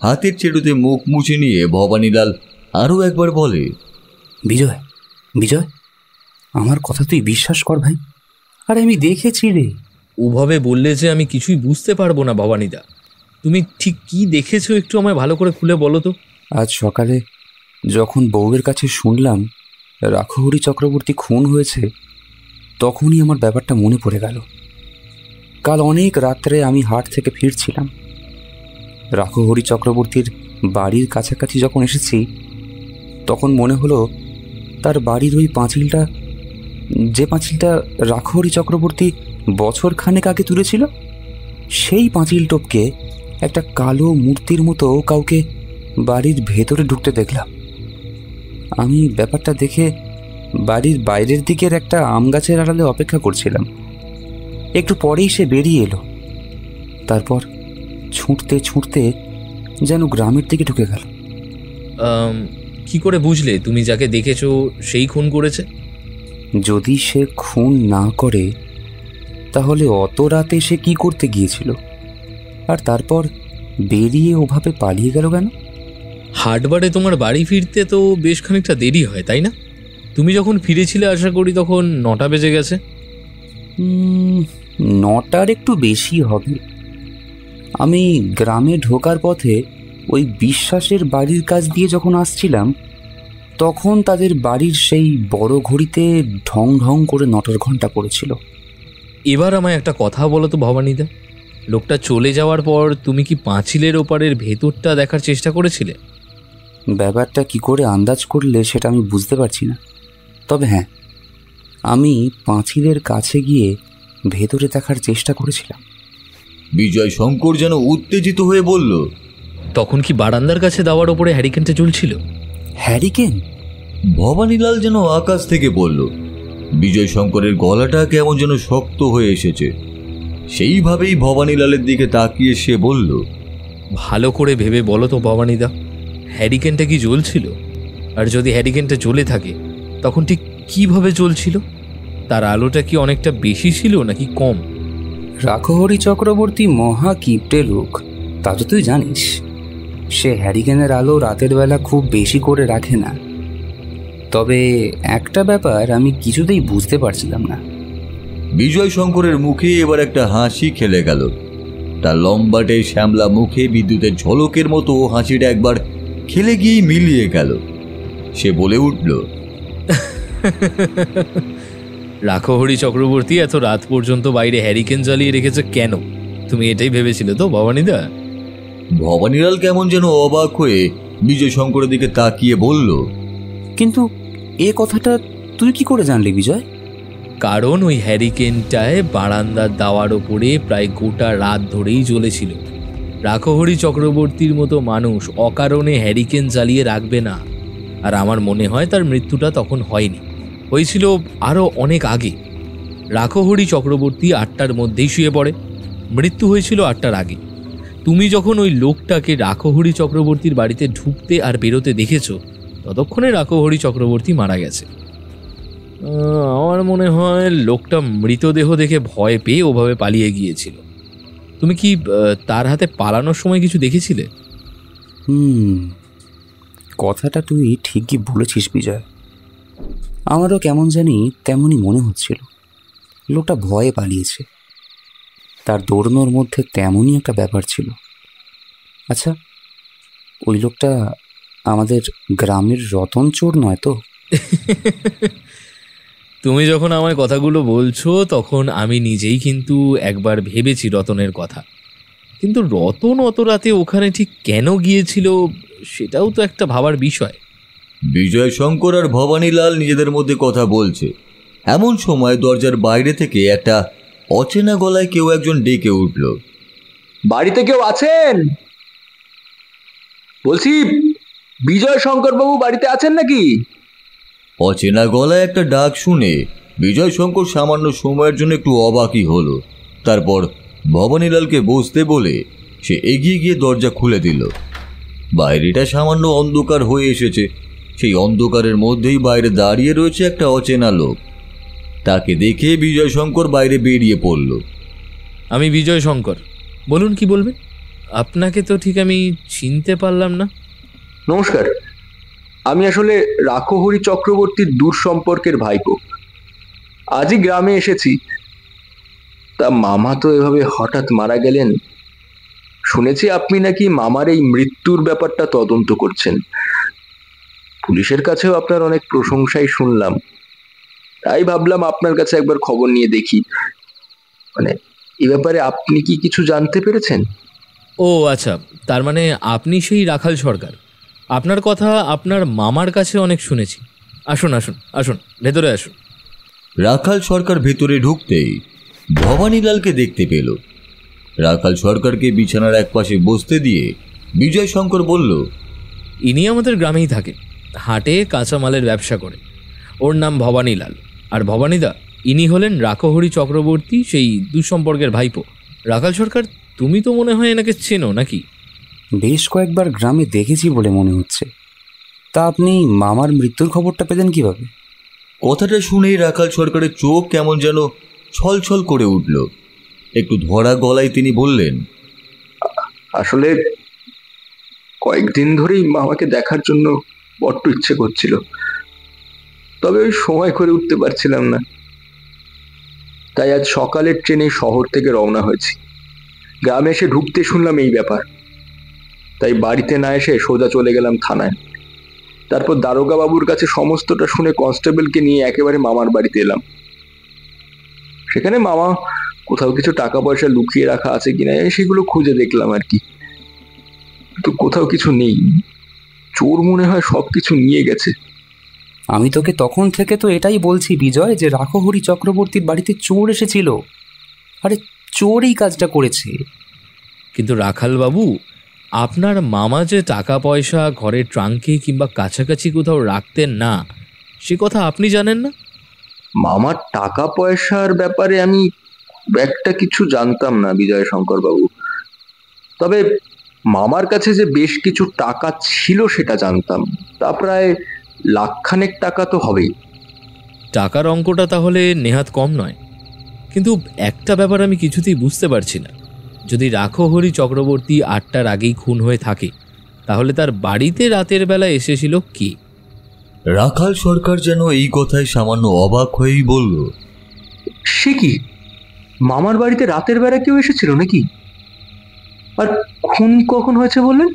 হাতের চেটুতে মুখ মুছে নিয়ে ভবানীলাল আরও একবার বলে, বিজয়, বিজয়, আমার কথা তুই বিশ্বাস কর ভাই, আর আমি দেখেছি রে। ওভাবে বললে যে আমি কিছুই বুঝতে পারবো না ভবানীদা। তুমি ঠিক কি দেখেছো একটু আমায় ভালো করে খুলে বলো তো। আজ সকালে যখন বউয়ের কাছে শুনলাম রাঘহরি চক্রবর্তী খুন হয়েছে, তখনই আমার ব্যাপারটা মনে পড়ে গেল। কাল অনেক রাত্রে আমি হাট থেকে ফিরছিলাম। রাঘহরি চক্রবর্তীর বাড়ির কাছাকাছি যখন এসেছি, তখন মনে হলো তার বাড়ির ওই পাঁচিলটা, যে পাঁচিলটা রাঘহরি চক্রবর্তী বছর খানেক আগে তুলেছিল, সেই পাঁচিল টপকে একটা কালো মূর্তির মতো কাউকে বাড়ির ভেতরে ঢুকতে দেখলাম। আমি ব্যাপারটা দেখে বাড়ির বাইরের দিকের একটা আম গাছের আড়ালে অপেক্ষা করছিলাম। একটু পরেই সে বেরিয়ে এলো, তারপর ছুটতে ছুটতে যেন গ্রামের দিকে ঢুকে গেল। কি করে বুঝলে তুমি যাকে দেখেছো সেই খুন করেছে? যদি সে খুন না করে তাহলে অত রাতে সে কি করতে গিয়েছিল, আর তারপর বেরিয়ে ওভাবে পালিয়ে গেল কেন? হাটবারে তোমার বাড়ি ফিরতে তো বেশ খানিকটা দেরি হয়, তাই না? তুমি যখন ফিরেছিলে আশা করি তখন 9টা বেজে গেছে। 9টার একটু বেশি হবে। আমি গ্রামে ঢোকার পথে ওই বিশ্বাসের বাড়ির কাছ দিয়ে যখন আসছিলাম, তখন তাদের বাড়ির সেই বড় ঘড়িতে ঢং ঢং করে 9টার ঘন্টা পড়েছিল। এবার আমায় একটা কথা বলো তো ভবানীদা, লোকটা চলে যাওয়ার পর তুমি কি পাঁচিলের ওপারের ভেতরটা দেখার চেষ্টা করেছিলে? ব্যাপারটা কি করে আন্দাজ করলে সেটা আমি বুঝতে পারছি না, তবে হ্যাঁ, আমি পাঁচিলের কাছে গিয়ে ভেতরে দেখার চেষ্টা করেছিলাম। বিজয় শঙ্কর যেন উত্তেজিত হয়ে বলল, তখন কি বারান্দার কাছে দাওয়ার ওপরে হ্যারিকেনটা জ্বলছিল? হ্যারিকেন? ভবানীলাল যেন আকাশ থেকে বলল। বিজয় শঙ্করের গলাটা কেমন যেন শক্ত হয়ে এসেছে। সেইভাবেই ভবানীলালের দিকে তাকিয়ে সে বলল, ভালো করে ভেবে বলো তো ভবানীদা, হ্যারিকেনটা কি জ্বলছিল? আর যদি হ্যারিকেনটা জ্বলে থাকে তখন ঠিক কিভাবে জ্বলছিল? তার আলোটা কি অনেকটা বেশি ছিল নাকি কম? রাঘহরি চক্রবর্তী মহা কিপটে লোক, তা তো তুই জানিস। সে হ্যারিকেনের আলো রাতের বেলা খুব বেশি করে রাখে না। তবে একটা ব্যাপার আমি কিছুতেই বুঝতে পারছিলাম না। বিজয় শঙ্করের মুখে এবার একটা হাসি খেলে গেল। তার লম্বাটে শ্যামলা মুখে বিদ্যুতের ঝলকের মতো হাসিটা একবার খেলে গিয়েই মিলিয়ে গেল। সে বলে উঠল, রাঘহরি চক্রবর্তী এত রাত পর্যন্ত বাইরে হ্যারিকেন জ্বালিয়ে রেখেছে কেন? তুমি এটাই ভেবেছিলে তো ভবানীদা? ভবানীলাল কেমন যেন অবাক হয়ে বিজয় শঙ্করের দিকে তাকিয়ে বলল, কিন্তু এ কথাটা তুই কি করে জানলি বিজয়? কারণ ওই হ্যারিকেনটায় বারান্দার দাওয়ার ওপরে প্রায় গোটা রাত ধরেই জ্বলেছিল। রাঘহরি চক্রবর্তীর মতো মানুষ অকারণে হ্যারিকেন জ্বালিয়ে রাখবে না। আর আমার মনে হয় তার মৃত্যুটা তখন হয়নি, হয়েছিল আরও অনেক আগে। রাঘহরি চক্রবর্তী 8টার মধ্যেই শুয়ে পড়ে, মৃত্যু হয়েছিল 8টার আগে। তুমি যখন ওই লোকটাকে রাঘহরি চক্রবর্তীর বাড়িতে ঢুকতে আর বেরোতে দেখেছো, ততক্ষণে রাকহরি চক্রবর্তী মারা গেছে। আমার মনে হয় লোকটা মৃতদেহ দেখে ভয় পেয়ে ওভাবে পালিয়ে গিয়েছিল। তুমি কি তার হাতে পালানোর সময় কিছু দেখেছিলে? কথাটা তুই ঠিকই বলেছিস বিজয়। আমারও কেমন জানি তেমনই মনে হচ্ছিল। লোকটা ভয়ে পালিয়েছে, তার দৌড়নোর মধ্যে তেমনই একটা ব্যাপার ছিল। আচ্ছা, ওই লোকটা আমাদের গ্রামের রতন চোর নয় তো? তুমি যখন আমায় কথাগুলো বলছো তখন আমি নিজেই কিন্তু একবার ভেবেছি রতনের কথা, কিন্তু রতন অত রাতে ওখানে ঠিক কেন গিয়েছিল সেটাও তো একটা ভাবার বিষয়। বিজয় শঙ্কর আর ভবানীলাল নিজেদের মধ্যে কথা বলছে, এমন সময় দরজার বাইরে থেকে একটা অচেনা গলায় কেউ একজন ডেকে উঠল। বাড়িতে কেউ আছেন? বলছি, বিজয় শঙ্কর বাবু বাড়িতে আছেন নাকি? অচেনা গলায় একটা ডাক শুনে বিজয় শঙ্কর সামান্য সময়ের জন্য একটু অবাকই হলো। তারপর ভবানীলালকে বসতে বলে সে এগিয়ে গিয়ে দরজা খুলে দিল। বাইরেটা সামান্য অন্ধকার হয়ে এসেছে, সেই অন্ধকারের মধ্যেই বাইরে দাঁড়িয়ে রয়েছে একটা অচেনা লোক। তাকে দেখে বিজয় শঙ্কর বাইরে বেরিয়ে পড়ল। আমি বিজয় শঙ্কর, বলুন কি বলবেন? আপনাকে তো ঠিক আমি চিনতে পারলাম না। নমস্কার, আমি আসলে রাকহরি চক্রবর্তীর দূর সম্পর্কের ভাইপো। আজই গ্রামে এসেছি। তা মামা তো এভাবে হঠাৎ মারা গেলেন। শুনেছি আপনি নাকি মামার এই মৃত্যুর ব্যাপারটা তদন্ত করছেন। পুলিশের কাছেও আপনার অনেক প্রশংসাই শুনলাম। তাই ভাবলাম আপনার কাছে একবার খবর নিয়ে দেখি, মানে এ ব্যাপারে আপনি কি কিছু জানতে পেরেছেন? ও আচ্ছা, তার মানে আপনি সেই রাখাল সরকার। আপনার কথা আপনার মামার কাছে অনেক শুনেছি। আসুন আসুন আসুন, ভেতরে আসুন। রাখাল সরকার ভেতরে ঢুকতেই ভবানীলালকে দেখতে পেল। রাখাল সরকারকে বিছানার একপাশে বসতে দিয়ে বিজয় শঙ্কর বলল, ইনি আমাদের গ্রামেই থাকে, হাটে কাঁচামালের ব্যবসা করে। ওর নাম ভবানীলাল। আর ভবানীদা, ইনি হলেন রাকহরি চক্রবর্তী, সেই দুঃসম্পর্কের ভাইপো। রাখাল সরকার, তুমি তো মনে হয় এনাকে চেনো নাকি? বেশ কয়েকবার গ্রামে দেখেছি বলে মনে হচ্ছে। তা আপনি মামার মৃত্যুর খবরটা পেলেন কিভাবে? কথাটা শুনেই রাখাল সরকারের চোখ কেমন যেন ছলছল করে উঠল। একটু ধরা গলায় তিনি বললেন, আসলে কয়েকদিন ধরেই মামাকে দেখার জন্য বড্ড ইচ্ছে করছিল, তবে ওই সময় করে উঠতে পারছিলাম না। তাই আজ সকালের ট্রেনে শহর থেকে রওনা হয়েছি। গ্রামে এসে ঢুকতে শুনলাম এই ব্যাপার, তাই বাড়িতে না এসে সোজা চলে গেলাম থানায়। তারপর দারোগা বাবুর কাছে সমস্তটা শুনে কনস্টেবলকে নিয়ে একেবারে মামার বাড়িতে এলাম। সেখানে মামা কোথাও কিছু টাকা পয়সা লুকিয়ে রাখা আছে কিনা সেগুলো খুঁজে দেখলাম আর কি, তো কোথাও কিছু নেই। চোর মনে হয় সবকিছু নিয়ে গেছে। আমি তোকে তখন থেকে তো এটাই বলছি বিজয়, যে রাকহরি চক্রবর্তীর বাড়িতে চোর এসেছিল। আরে চোর এই কাজটা করেছে। কিন্তু রাখালবাবু, আপনার মামা যে টাকা পয়সা ঘরের ট্রাঙ্কে কিংবা কাছাকাছি কোথাও রাখতেন না, সে কথা আপনি জানেন না? মামার টাকা পয়সার ব্যাপারে আমি একটা কিছু জানতাম না বিজয় শঙ্কর বাবু, তবে মামার কাছে যে বেশ কিছু টাকা ছিল সেটা জানতাম। তা প্রায় লাখখানেক টাকা তো হবেই। টাকার অঙ্কটা তাহলে নেহাত কম নয়। কিন্তু একটা ব্যাপার আমি কিছুতেই বুঝতে পারছি না, যদি রাকহরি চক্রবর্তী 8টার আগেই খুন হয়ে থাকে, তাহলে তার বাড়িতে রাতের বেলা এসেছিল কে? রাখাল সরকার যেন এই কথায় সামান্য অবাক হয়েই বলল, সে কি, মামার বাড়িতে রাতের বেলা কেউ এসেছিল নাকি? আর খুন কখন হয়েছে বললেন?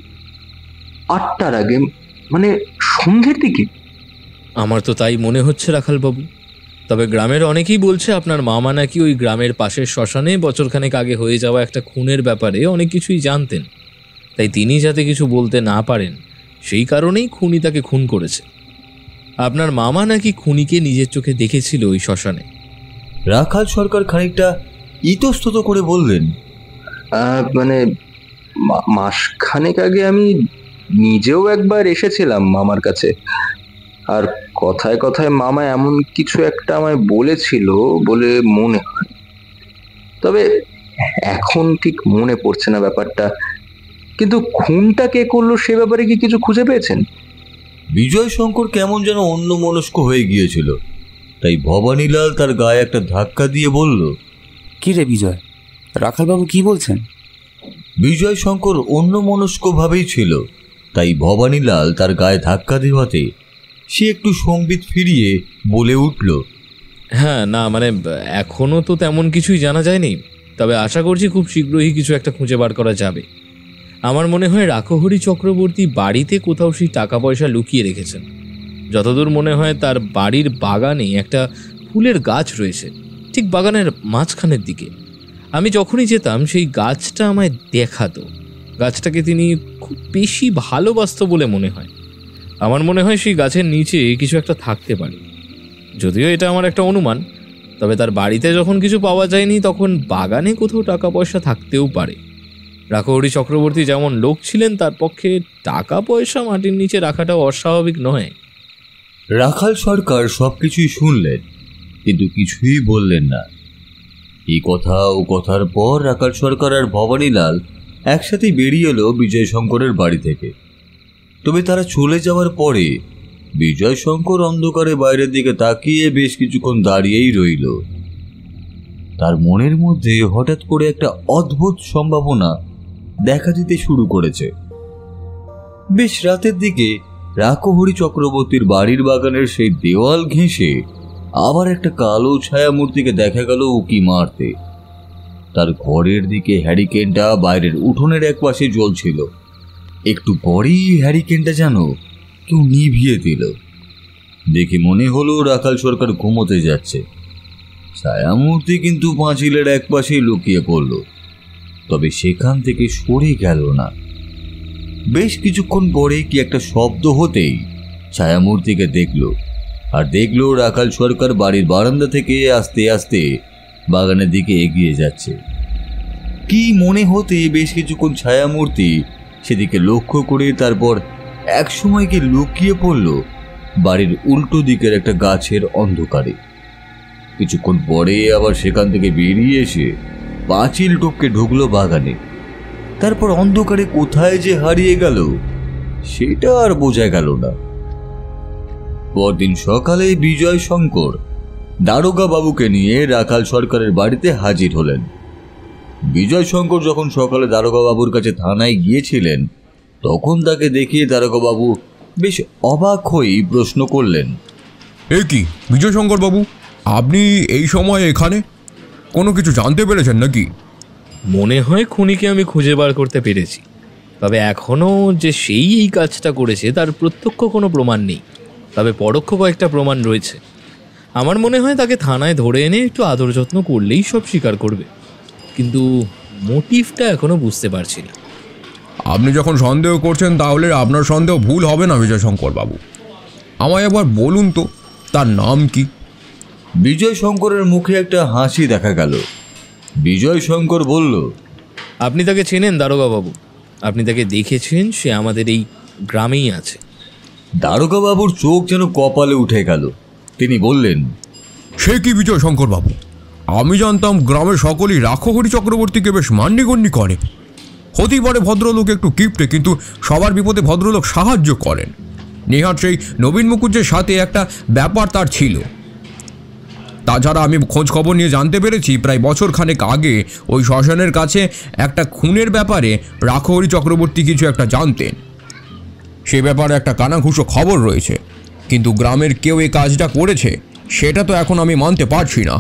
8টার আগে, মানে সন্ধ্যের দিকে? আমার তো তাই মনে হচ্ছে রাখালবাবু। তবে গ্রামের অনেকেই বলছে আপনার মামা নাকি ওই গ্রামের পাশের শ্মশানে বছরখানেক আগে হয়ে যাওয়া একটা খুনের ব্যাপারে অনেক কিছুই জানতেন। তাই তিনি যাতে কিছু বলতে না পারেন সেই কারণেই খুনি তাকে খুন করেছে। আপনার মামা নাকি খুনিকে নিজের চোখে দেখেছিল ওই শ্মশানে। রাখাল সরকার খানিকটা ইতস্তত করে বললেন, মানে মাসখানেক আগে আমি নিজেও একবার এসেছিলাম মামার কাছে। আর কথায় কথায় মামা এমন কিছু একটা আমায় বলেছিল বলে মনে হয়, তবে এখন ঠিক মনে পড়ছে না ব্যাপারটা। কিন্তু খুনটা কে করলো সে ব্যাপারে কি কিছু খুঁজে পেয়েছেন? বিজয় শঙ্কর কেমন যেন অন্যমনস্ক হয়ে গিয়েছিল, তাই ভবানীলাল তার গায়ে একটা ধাক্কা দিয়ে বলল, কি রে বিজয়, রাখালবাবু কি বলছেন? বিজয় শঙ্কর অন্যমনস্কভাবেই ছিল, তাই ভবানীলাল তার গায়ে ধাক্কা দেওয়াতে সে একটু সম্বিত ফিরিয়ে বলে উঠল, হ্যাঁ, না মানে এখনো তো তেমন কিছুই জানা যায়নি, তবে আশা করছি খুব শীঘ্রই কিছু একটা খুঁজে বার করা যাবে। আমার মনে হয় রাখহরি চক্রবর্তী বাড়িতে কোথাও সেই টাকা পয়সা লুকিয়ে রেখেছেন। যতদূর মনে হয় তার বাড়ির বাগানে একটা ফুলের গাছ রয়েছে, ঠিক বাগানের মাঝখানের দিকে। আমি যখনই যেতাম সেই গাছটা আমায় দেখাতো। গাছটাকে তিনি খুব বেশি ভালোবাসত বলে মনে হয়। আমার মনে হয় সেই গাছের নিচে কিছু একটা থাকতে পারে, যদিও এটা আমার একটা অনুমান। তবে তার বাড়িতে যখন কিছু পাওয়া যায়নি, তখন বাগানে কোথাও টাকা পয়সা থাকতেও পারে। রাখহরি চক্রবর্তী যেমন লোক ছিলেন, তার পক্ষে টাকা পয়সা মাটির নিচে রাখাটাও অস্বাভাবিক নয়। রাখাল সরকার সবকিছুই শুনলেন, কিন্তু কিছুই বললেন না। এই কথা ও কথার পর রাখাল সরকার আর ভবানীলাল একসাথেই বেরিয়ে এলো বিজয় শঙ্করের বাড়ি থেকে। তবে তারা চলে যাওয়ার পরে বিজয় শঙ্কর অন্ধকারে বাইরের দিকে তাকিয়ে বেশ কিছুক্ষণ দাঁড়িয়েই রইল। তার মনের মধ্যে হঠাৎ করে একটা অদ্ভুত সম্ভাবনা দেখা দিতে শুরু করেছে। বেশ রাতের দিকে রাখহরি চক্রবর্তীর বাড়ির বাগানের সেই দেওয়াল ঘেঁষে আবার একটা কালো ছায়ামূর্তিকে দেখা গেল উকি মারতে। তার ঘরের দিকে হ্যারিকেনটা বাইরের উঠোনের এক পাশে জ্বলছিল। একটু পরেই হ্যারিকেনটা যেন কেউ নিভিয়ে দিল। দেখে মনে হলো রাখাল সরকার ঘুমোতে যাচ্ছে। ছায়ামূর্তি কিন্তু পাঁচিলের এক পাশেই লুকিয়ে পড়ল, তবে সেখান থেকে সরে গেল না। বেশ কিছুক্ষণ পরে কি একটা শব্দ হতেই ছায়ামূর্তিকে দেখলো রাখাল সরকার বাড়ির বারান্দা থেকে আস্তে আস্তে বাগানের দিকে এগিয়ে যাচ্ছে। কি মনে হতে বেশ কিছুক্ষণ ছায়ামূর্তি সেদিকে লক্ষ্য করে তারপর এক সময় কি লুকিয়ে পড়ল বাড়ির উল্টো দিকের একটা গাছের অন্ধকারে। কিছুক্ষণ পরে আবার সেখান থেকে বেরিয়ে এসে পাঁচিল টপকে ঢুকলো বাগানে। তারপর অন্ধকারে কোথায় যে হারিয়ে গেল সেটা আর বোঝা গেল না। পরদিন সকালে বিজয় শঙ্কর দারোগা বাবুকে নিয়ে রাখাল সরকারের বাড়িতে হাজির হলেন। বিজয় শঙ্কর যখন সকালে দারোগা বাবুর কাছে থানায় গিয়েছিলেন, তখন তাকে দেখিয়ে দারোগা বাবু বেশ অবাক হয়েই প্রশ্ন করলেন, এ কি বিজয় শঙ্কর বাবু, আপনি এই সময় এখানে? কোনো কিছু জানতে পেরেছেন নাকি? মনে হয় খুনিকে আমি খুঁজে বার করতে পেরেছি, তবে এখনও যে সেই এই কাজটা করেছে তার প্রত্যক্ষ কোনো প্রমাণ নেই। তবে পরোক্ষ কয়েকটা প্রমাণ রয়েছে। আমার মনে হয় তাকে থানায় ধরে এনে একটু আদর যত্ন করলেই সব স্বীকার করবে, কিন্তু মোটিভটা এখনো বুঝতে পারছি না। আপনি যখন সন্দেহ করছেন তাহলে আপনার সন্দেহ ভুল হবে না বিজয় শঙ্কর বাবু। আমায় একবার বলুন তো, তার নাম কি? বিজয় শঙ্করের মুখে একটা হাসি দেখা গেল। বিজয় শঙ্কর বলল, আপনি তাকে চেনেন দারোগা বাবু? আপনি তাকে দেখেছেন, সে আমাদের এই গ্রামেই আছে। দারোগা বাবুর চোখ যেন কপালে উঠে গেল। তিনি বললেন, সে কি বিজয় শঙ্কর বাবু, আমি জানতাম গ্রামের সকলেই রাখহরি চক্রবর্তীকে বেশ মান্যগণ্য করে। হতেই পারে ভদ্রলোক একটু কিপটে, কিন্তু সবার বিপদে ভদ্রলোক সাহায্য করেন। নেহাত সেই নবীন মুখুজ্জের সাথে একটা ব্যাপার তার ছিল। তাছাড়া আমি খোঁজ খবর নিয়ে জানতে পেরেছি প্রায় বছর খানেক আগে ওই শ্মশানের কাছে একটা খুনের ব্যাপারে রাখহরি চক্রবর্তী কিছু একটা জানতেন। সে ব্যাপারে একটা কানাঘুষো খবর রয়েছে, কিন্তু গ্রামের কেউ এই কাজটা করেছে সেটা তো এখন আমি মানতে পারছি না।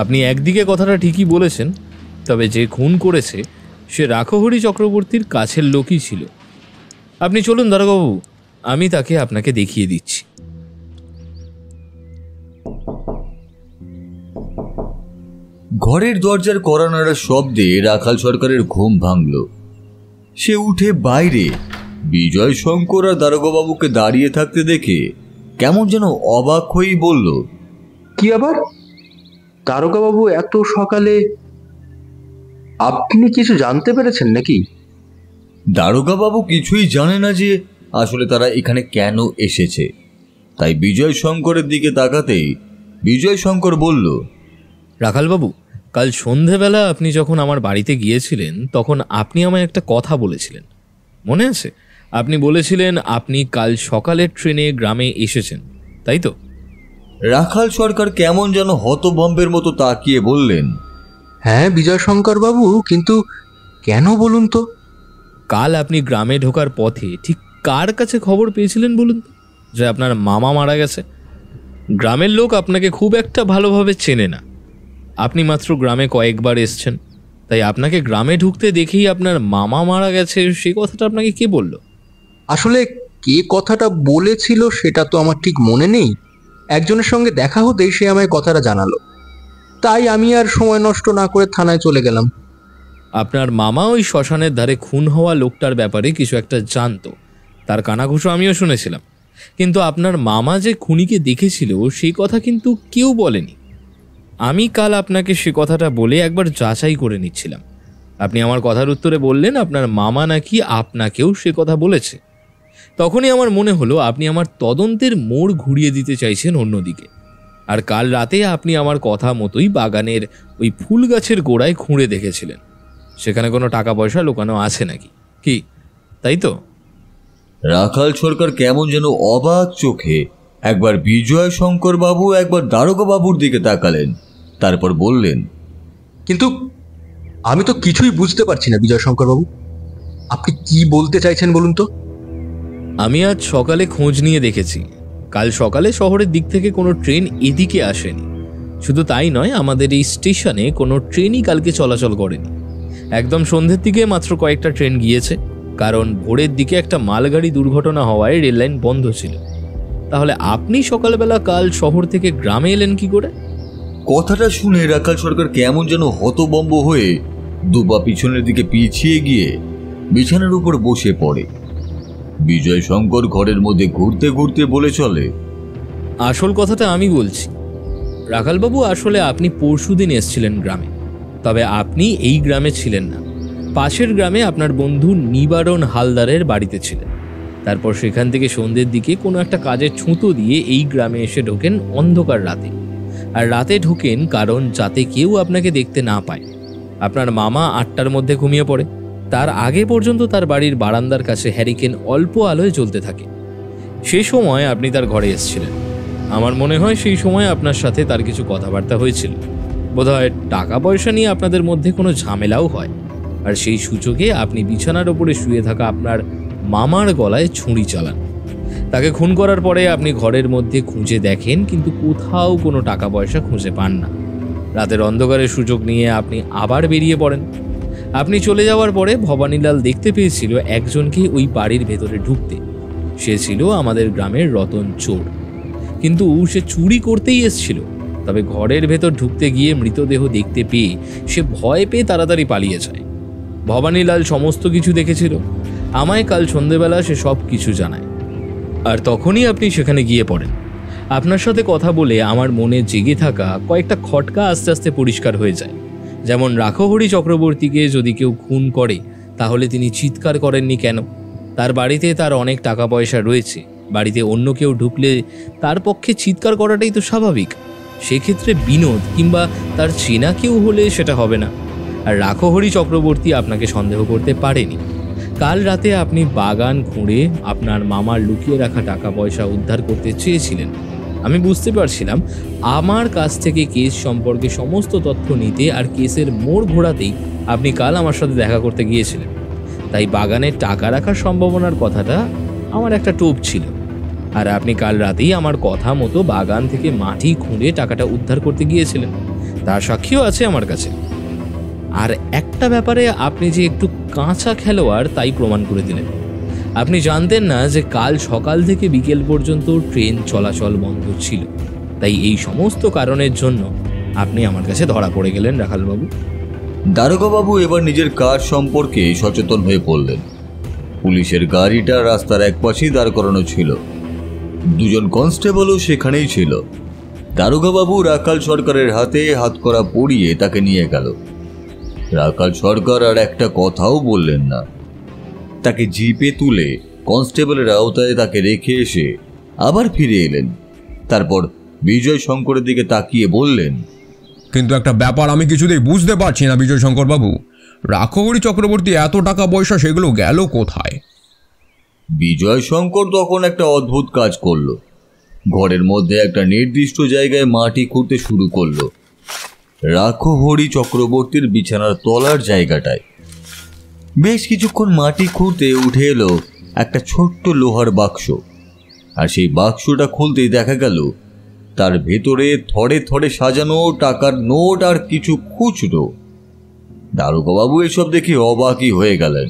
আপনি একদিকে কথাটা ঠিকই বলেছেন, তবে যে খুন করেছে সে রাখহরি চক্রবর্তীর কাছের লোকই ছিল। আপনি চলুন দারোগাবু, আমি তাকে আপনাকে দেখিয়ে দিচ্ছি। ঘরের দরজার কড়া নাড়ার শব্দে রাখাল সরকারের ঘুম ভাঙল। সে উঠে বাইরে বিজয় শঙ্কর আর দারোগাবাবুকে দাঁড়িয়ে থাকতে দেখে কেমন যেন অবাক হয়েই বলল, কি আবার দারোগাবাবু, এত সকালে আপনি কিছু জানতে পেরেছেন নাকি? দারোগাবাবু কিছুই জানে না যে আসলে তারা এখানে কেন এসেছে। তাই বিজয় শঙ্করের দিকে তাকাতেই বিজয় শঙ্কর বলল, রাখালবাবু, কাল সন্ধেবেলা আপনি যখন আমার বাড়িতে গিয়েছিলেন তখন আপনি আমায় একটা কথা বলেছিলেন, মনে আছে? আপনি বলেছিলেন আপনি কাল সকালের ট্রেনে গ্রামে এসেছেন, তাই তো? রাখাল সরকার কেমন যেন হতভম্বের মতো তাকিয়ে বললেন, হ্যাঁ বিজয়শঙ্কর বাবু, কিন্তু কেন বলুন তো? কাল আপনি গ্রামে ঢোকার পথে ঠিক কার কাছে খবর পেয়েছিলেন বলুন তো, যে আপনার মামা মারা গেছে? গ্রামের লোক আপনাকে খুব একটা ভালোভাবে চেনে না। আপনি মাত্র গ্রামে কয়েকবার এসছেন, তাই আপনাকে গ্রামে ঢুকতে দেখেই আপনার মামা মারা গেছে সেই কথাটা আপনাকে কে বলল? আসলে কে কথাটা বলেছিল সেটা তো আমার ঠিক মনে নেই। একজনের সঙ্গে দেখা হতেই সে আমায় কথাটা জানালো, তাই আমি আর সময় নষ্ট না করে থানায় চলে গেলাম। আপনার মামা ওই শ্মশানের ধারে খুন হওয়া লোকটার ব্যাপারে কিছু একটা জানতো, তার কানাঘুষো আমিও শুনেছিলাম। কিন্তু আপনার মামা যে খুনিকে দেখেছিল সেই কথা কিন্তু কেউ বলেনি। আমি কাল আপনাকে সে কথাটা বলে একবার যাচাই করে নিচ্ছিলাম। আপনি আমার কথার উত্তরে বললেন আপনার মামা নাকি আপনাকেও সে কথা বলেছে। তখনই আমার মনে হলো আপনি আমার তদন্তের মোড় ঘুরিয়ে দিতে চাইছেন অন্যদিকে। আর কাল রাতে আপনি আমার কথা মতোই বাগানের ওই ফুল গাছের গোড়ায় খুঁড়ে দেখেছিলেন সেখানে কোনো টাকা পয়সা লুকানো আছে নাকি, কি তাই তো? রাখাল সরকার কেমন যেন অবাক চোখে একবার বিজয় শঙ্কর বাবু একবার দারোগা বাবুর দিকে তাকালেন, তারপর বললেন, কিন্তু আমি তো কিছুই বুঝতে পারছি না বিজয়শঙ্কর বাবু, আপনি কি বলতে চাইছেন বলুন তো? আমি আজ সকালে খোঁজ নিয়ে দেখেছি, কাল সকালে শহরের দিক থেকে কোনো ট্রেন এদিকে আসেনি। শুধু তাই নয়, আমাদের এই স্টেশনে কোনো ট্রেনই কালকে চলাচল করেনি। একদম সন্ধ্যের দিকে মাত্র কয়েকটা ট্রেন গিয়েছে, কারণ ভোরের দিকে একটা মালগাড়ি দুর্ঘটনা হওয়ায় রেললাইন বন্ধ ছিল। তাহলে আপনি সকালবেলা কাল শহর থেকে গ্রামে এলেন কি করে? কথাটা শুনে রাখাল সরকার কেমন যেন হতভম্ব হয়ে দুপা পিছনের দিকে পিছিয়ে গিয়ে বিছানার উপর বসে পড়ে। বিজয় শঙ্কর ঘরের মধ্যে ঘুরতে ঘুরতে বলে চলে, আসল কথাটা আমি বলছি রাখালবাবু, আসলে আপনি পরশুদিন এসেছিলেন গ্রামে, তবে আপনি এই গ্রামে ছিলেন না, পাশের গ্রামে আপনার বন্ধু নিবারণ হালদারের বাড়িতে ছিলেন। তারপর সেখান থেকে সন্ধ্যের দিকে কোনো একটা কাজের ছুতো দিয়ে এই গ্রামে এসে ঢোকেন অন্ধকার রাতে। আর রাতে ঢোকেন কারণ যাতে কেউ আপনাকে দেখতে না পায়। আপনার মামা 8টার মধ্যে ঘুমিয়ে পড়ে, তার আগে পর্যন্ত তার বাড়ির বারান্দার কাছে হ্যারিকেন অল্প আলোয় জ্বলতে থাকে। সেই সময় আপনি তার ঘরে এসেছিলেন। আমার মনে হয় সেই সময় আপনার সাথে তার কিছু কথাবার্তা হয়েছিল, বোধহয় টাকা পয়সা নিয়ে আপনাদের মধ্যে কোনো ঝামেলাও হয়। আর সেই সুযোগে আপনি বিছানার ওপরে শুয়ে থাকা আপনার মামার গলায় ছুরি চালান। তাকে খুন করার পরে আপনি ঘরের মধ্যে খুঁজে দেখেন, কিন্তু কোথাও কোনো টাকা পয়সা খুঁজে পান না। রাতের অন্ধকারের সুযোগ নিয়ে আপনি আবার বেরিয়ে পড়েন। আপনি চলে যাওয়ার পরে ভবানীলাল দেখতে পেয়েছিল একজনকে ওই বাড়ির ভেতরে ঢুকতে। সে ছিল আমাদের গ্রামের রতন চোর, কিন্তু সে চুরি করতেই এসেছিল। তবে ঘরের ভেতর ঢুকতে গিয়ে মৃতদেহ দেখতে পেয়ে সে ভয় পেয়ে তাড়াতাড়ি পালিয়ে যায়। ভবানীলাল সমস্ত কিছু দেখেছিল। আমায় কাল সন্ধেবেলা সে সব কিছু জানায়, আর তখনই আপনি সেখানে গিয়ে পড়েন। আপনার সাথে কথা বলে আমার মনে জেগে থাকা কয়েকটা খটকা আস্তে আস্তে পরিষ্কার হয়ে যায়। যেমন রাখহরি চক্রবর্তীকে যদি কেউ খুন করে তাহলে তিনি চিৎকার করেননি কেন? তার বাড়িতে তার অনেক টাকা পয়সা রয়েছে, বাড়িতে অন্য কেউ ঢুকলে তার পক্ষে চিৎকার করাটাই তো স্বাভাবিক। সেক্ষেত্রে বিনোদ কিংবা তার চেনা কেউ হলে সেটা হবে না। আর রাখহরি চক্রবর্তী আপনাকে সন্দেহ করতে পারেনি। কাল রাতে আপনি বাগান খুঁড়ে আপনার মামার লুকিয়ে রাখা টাকা পয়সা উদ্ধার করতে চেয়েছিলেন। আমি বুঝতে পারছিলাম আমার কাছ থেকে কেস সম্পর্কে সমস্ত তথ্য নিতে আর কেসের মোড় ঘোরাতেই আপনি কাল আমার সাথে দেখা করতে গিয়েছিলেন। তাই বাগানে টাকা রাখার সম্ভাবনার কথাটা আমার একটা টোপ ছিল। আর আপনি কাল রাতেই আমার কথা মতো বাগান থেকে মাটি খুঁড়ে টাকাটা উদ্ধার করতে গিয়েছিলেন, তার সাক্ষীও আছে আমার কাছে। আর একটা ব্যাপারে আপনি যে একটু কাঁচা খেলোয়াড় তাই প্রমাণ করে দিলেন। আপনি জানতেন না যে কাল সকাল থেকে বিকেল পর্যন্ত ট্রেন চলাচল বন্ধ ছিল। তাই এই সমস্ত কারণের জন্য আপনি আমার কাছে ধরা পড়ে গেলেন রাখালবাবু। দারোগাবাবু এবার নিজের কাজ সম্পর্কে সচেতন হয়ে পড়লেন। পুলিশের গাড়িটা রাস্তার একপাশেই দাঁড় করানো ছিল, দুজন কনস্টেবলও সেখানেই ছিল। দারোগাবাবু রাখাল সরকারের হাতে হাতকড়া পরিয়ে তাকে নিয়ে গেল। রাখাল সরকার আর একটা কথাও বললেন না। তাকে জিপে তুলে কনস্টেবলের আওতায় তাকে রেখে এসে আবার ফিরে এলেন। তারপর বিজয় শঙ্করের দিকে তাকিয়ে বললেন, কিন্তু একটা ব্যাপার আমি কিছুতেই বুঝতে পারছি না বিজয় শঙ্কর বাবু, রাখহরি চক্রবর্তী এত টাকা পয়সা সেগুলো গেল কোথায়? বিজয় শঙ্কর তখন একটা অদ্ভুত কাজ করলো। ঘরের মধ্যে একটা নির্দিষ্ট জায়গায় মাটি খুঁড়তে শুরু করলো, রাখহরি চক্রবর্তীর বিছানার তলার জায়গাটায়। বেশ কিছুক্ষণ মাটি খুঁড়তে উঠে এলো একটা ছোট্ট লোহার বাক্স, আর সেই বাক্সটা খুলতেই দেখা গেল তার ভেতরে থরে থরে সাজানো টাকার নোট আর কিছু খুচরো। দারোগাবাবু এসব দেখে অবাকই হয়ে গেলেন।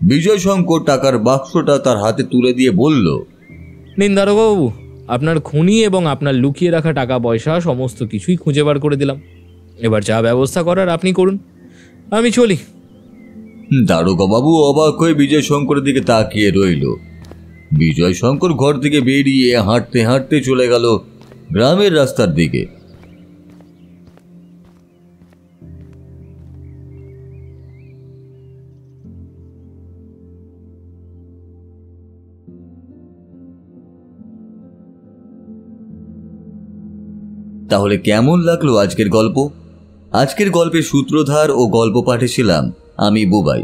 বিজয় শঙ্কর টাকার বাক্সটা তার হাতে তুলে দিয়ে বলল, নিন দারোগাবু, আপনার খুনি এবং আপনার লুকিয়ে রাখা টাকা পয়সা সমস্ত কিছুই খুঁজে বার করে দিলাম। এবার যা ব্যবস্থা করার আপনি করুন, আমি চলি। দারোগাবাবু অবাক হয়ে বিজয় শঙ্করের দিকে তাকিয়ে রইল। বিজয় শঙ্কর ঘর থেকে বেরিয়ে হাঁটতে হাঁটতে চলে গেল গ্রামের রাস্তার দিকে। তাহলে কেমন লাগলো আজকের গল্প? আজকের গল্পের সূত্রধার ও গল্প পাঠে ছিলাম আমি বুবাই।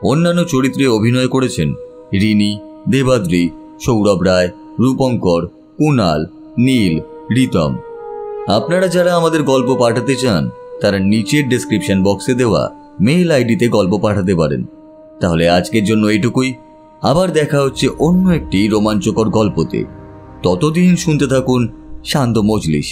অন্যান্য চরিত্রে অভিনয় করেছেন রিনি, দেবাদ্রি, সৌরভ রায়, রূপঙ্কর, কুণাল, নীল, রিতম। আপনারা যারা আমাদের গল্প পাঠাতে চান তারা নিচের ডেসক্রিপশন বক্সে দেওয়া মেইল আইডিতে গল্প পাঠাতে পারেন। তাহলে আজকের জন্য এইটুকুই। আবার দেখা হচ্ছে অন্য একটি রোমাঞ্চকর গল্পতে। ততদিন শুনতে থাকুন শান্ত মজলিস।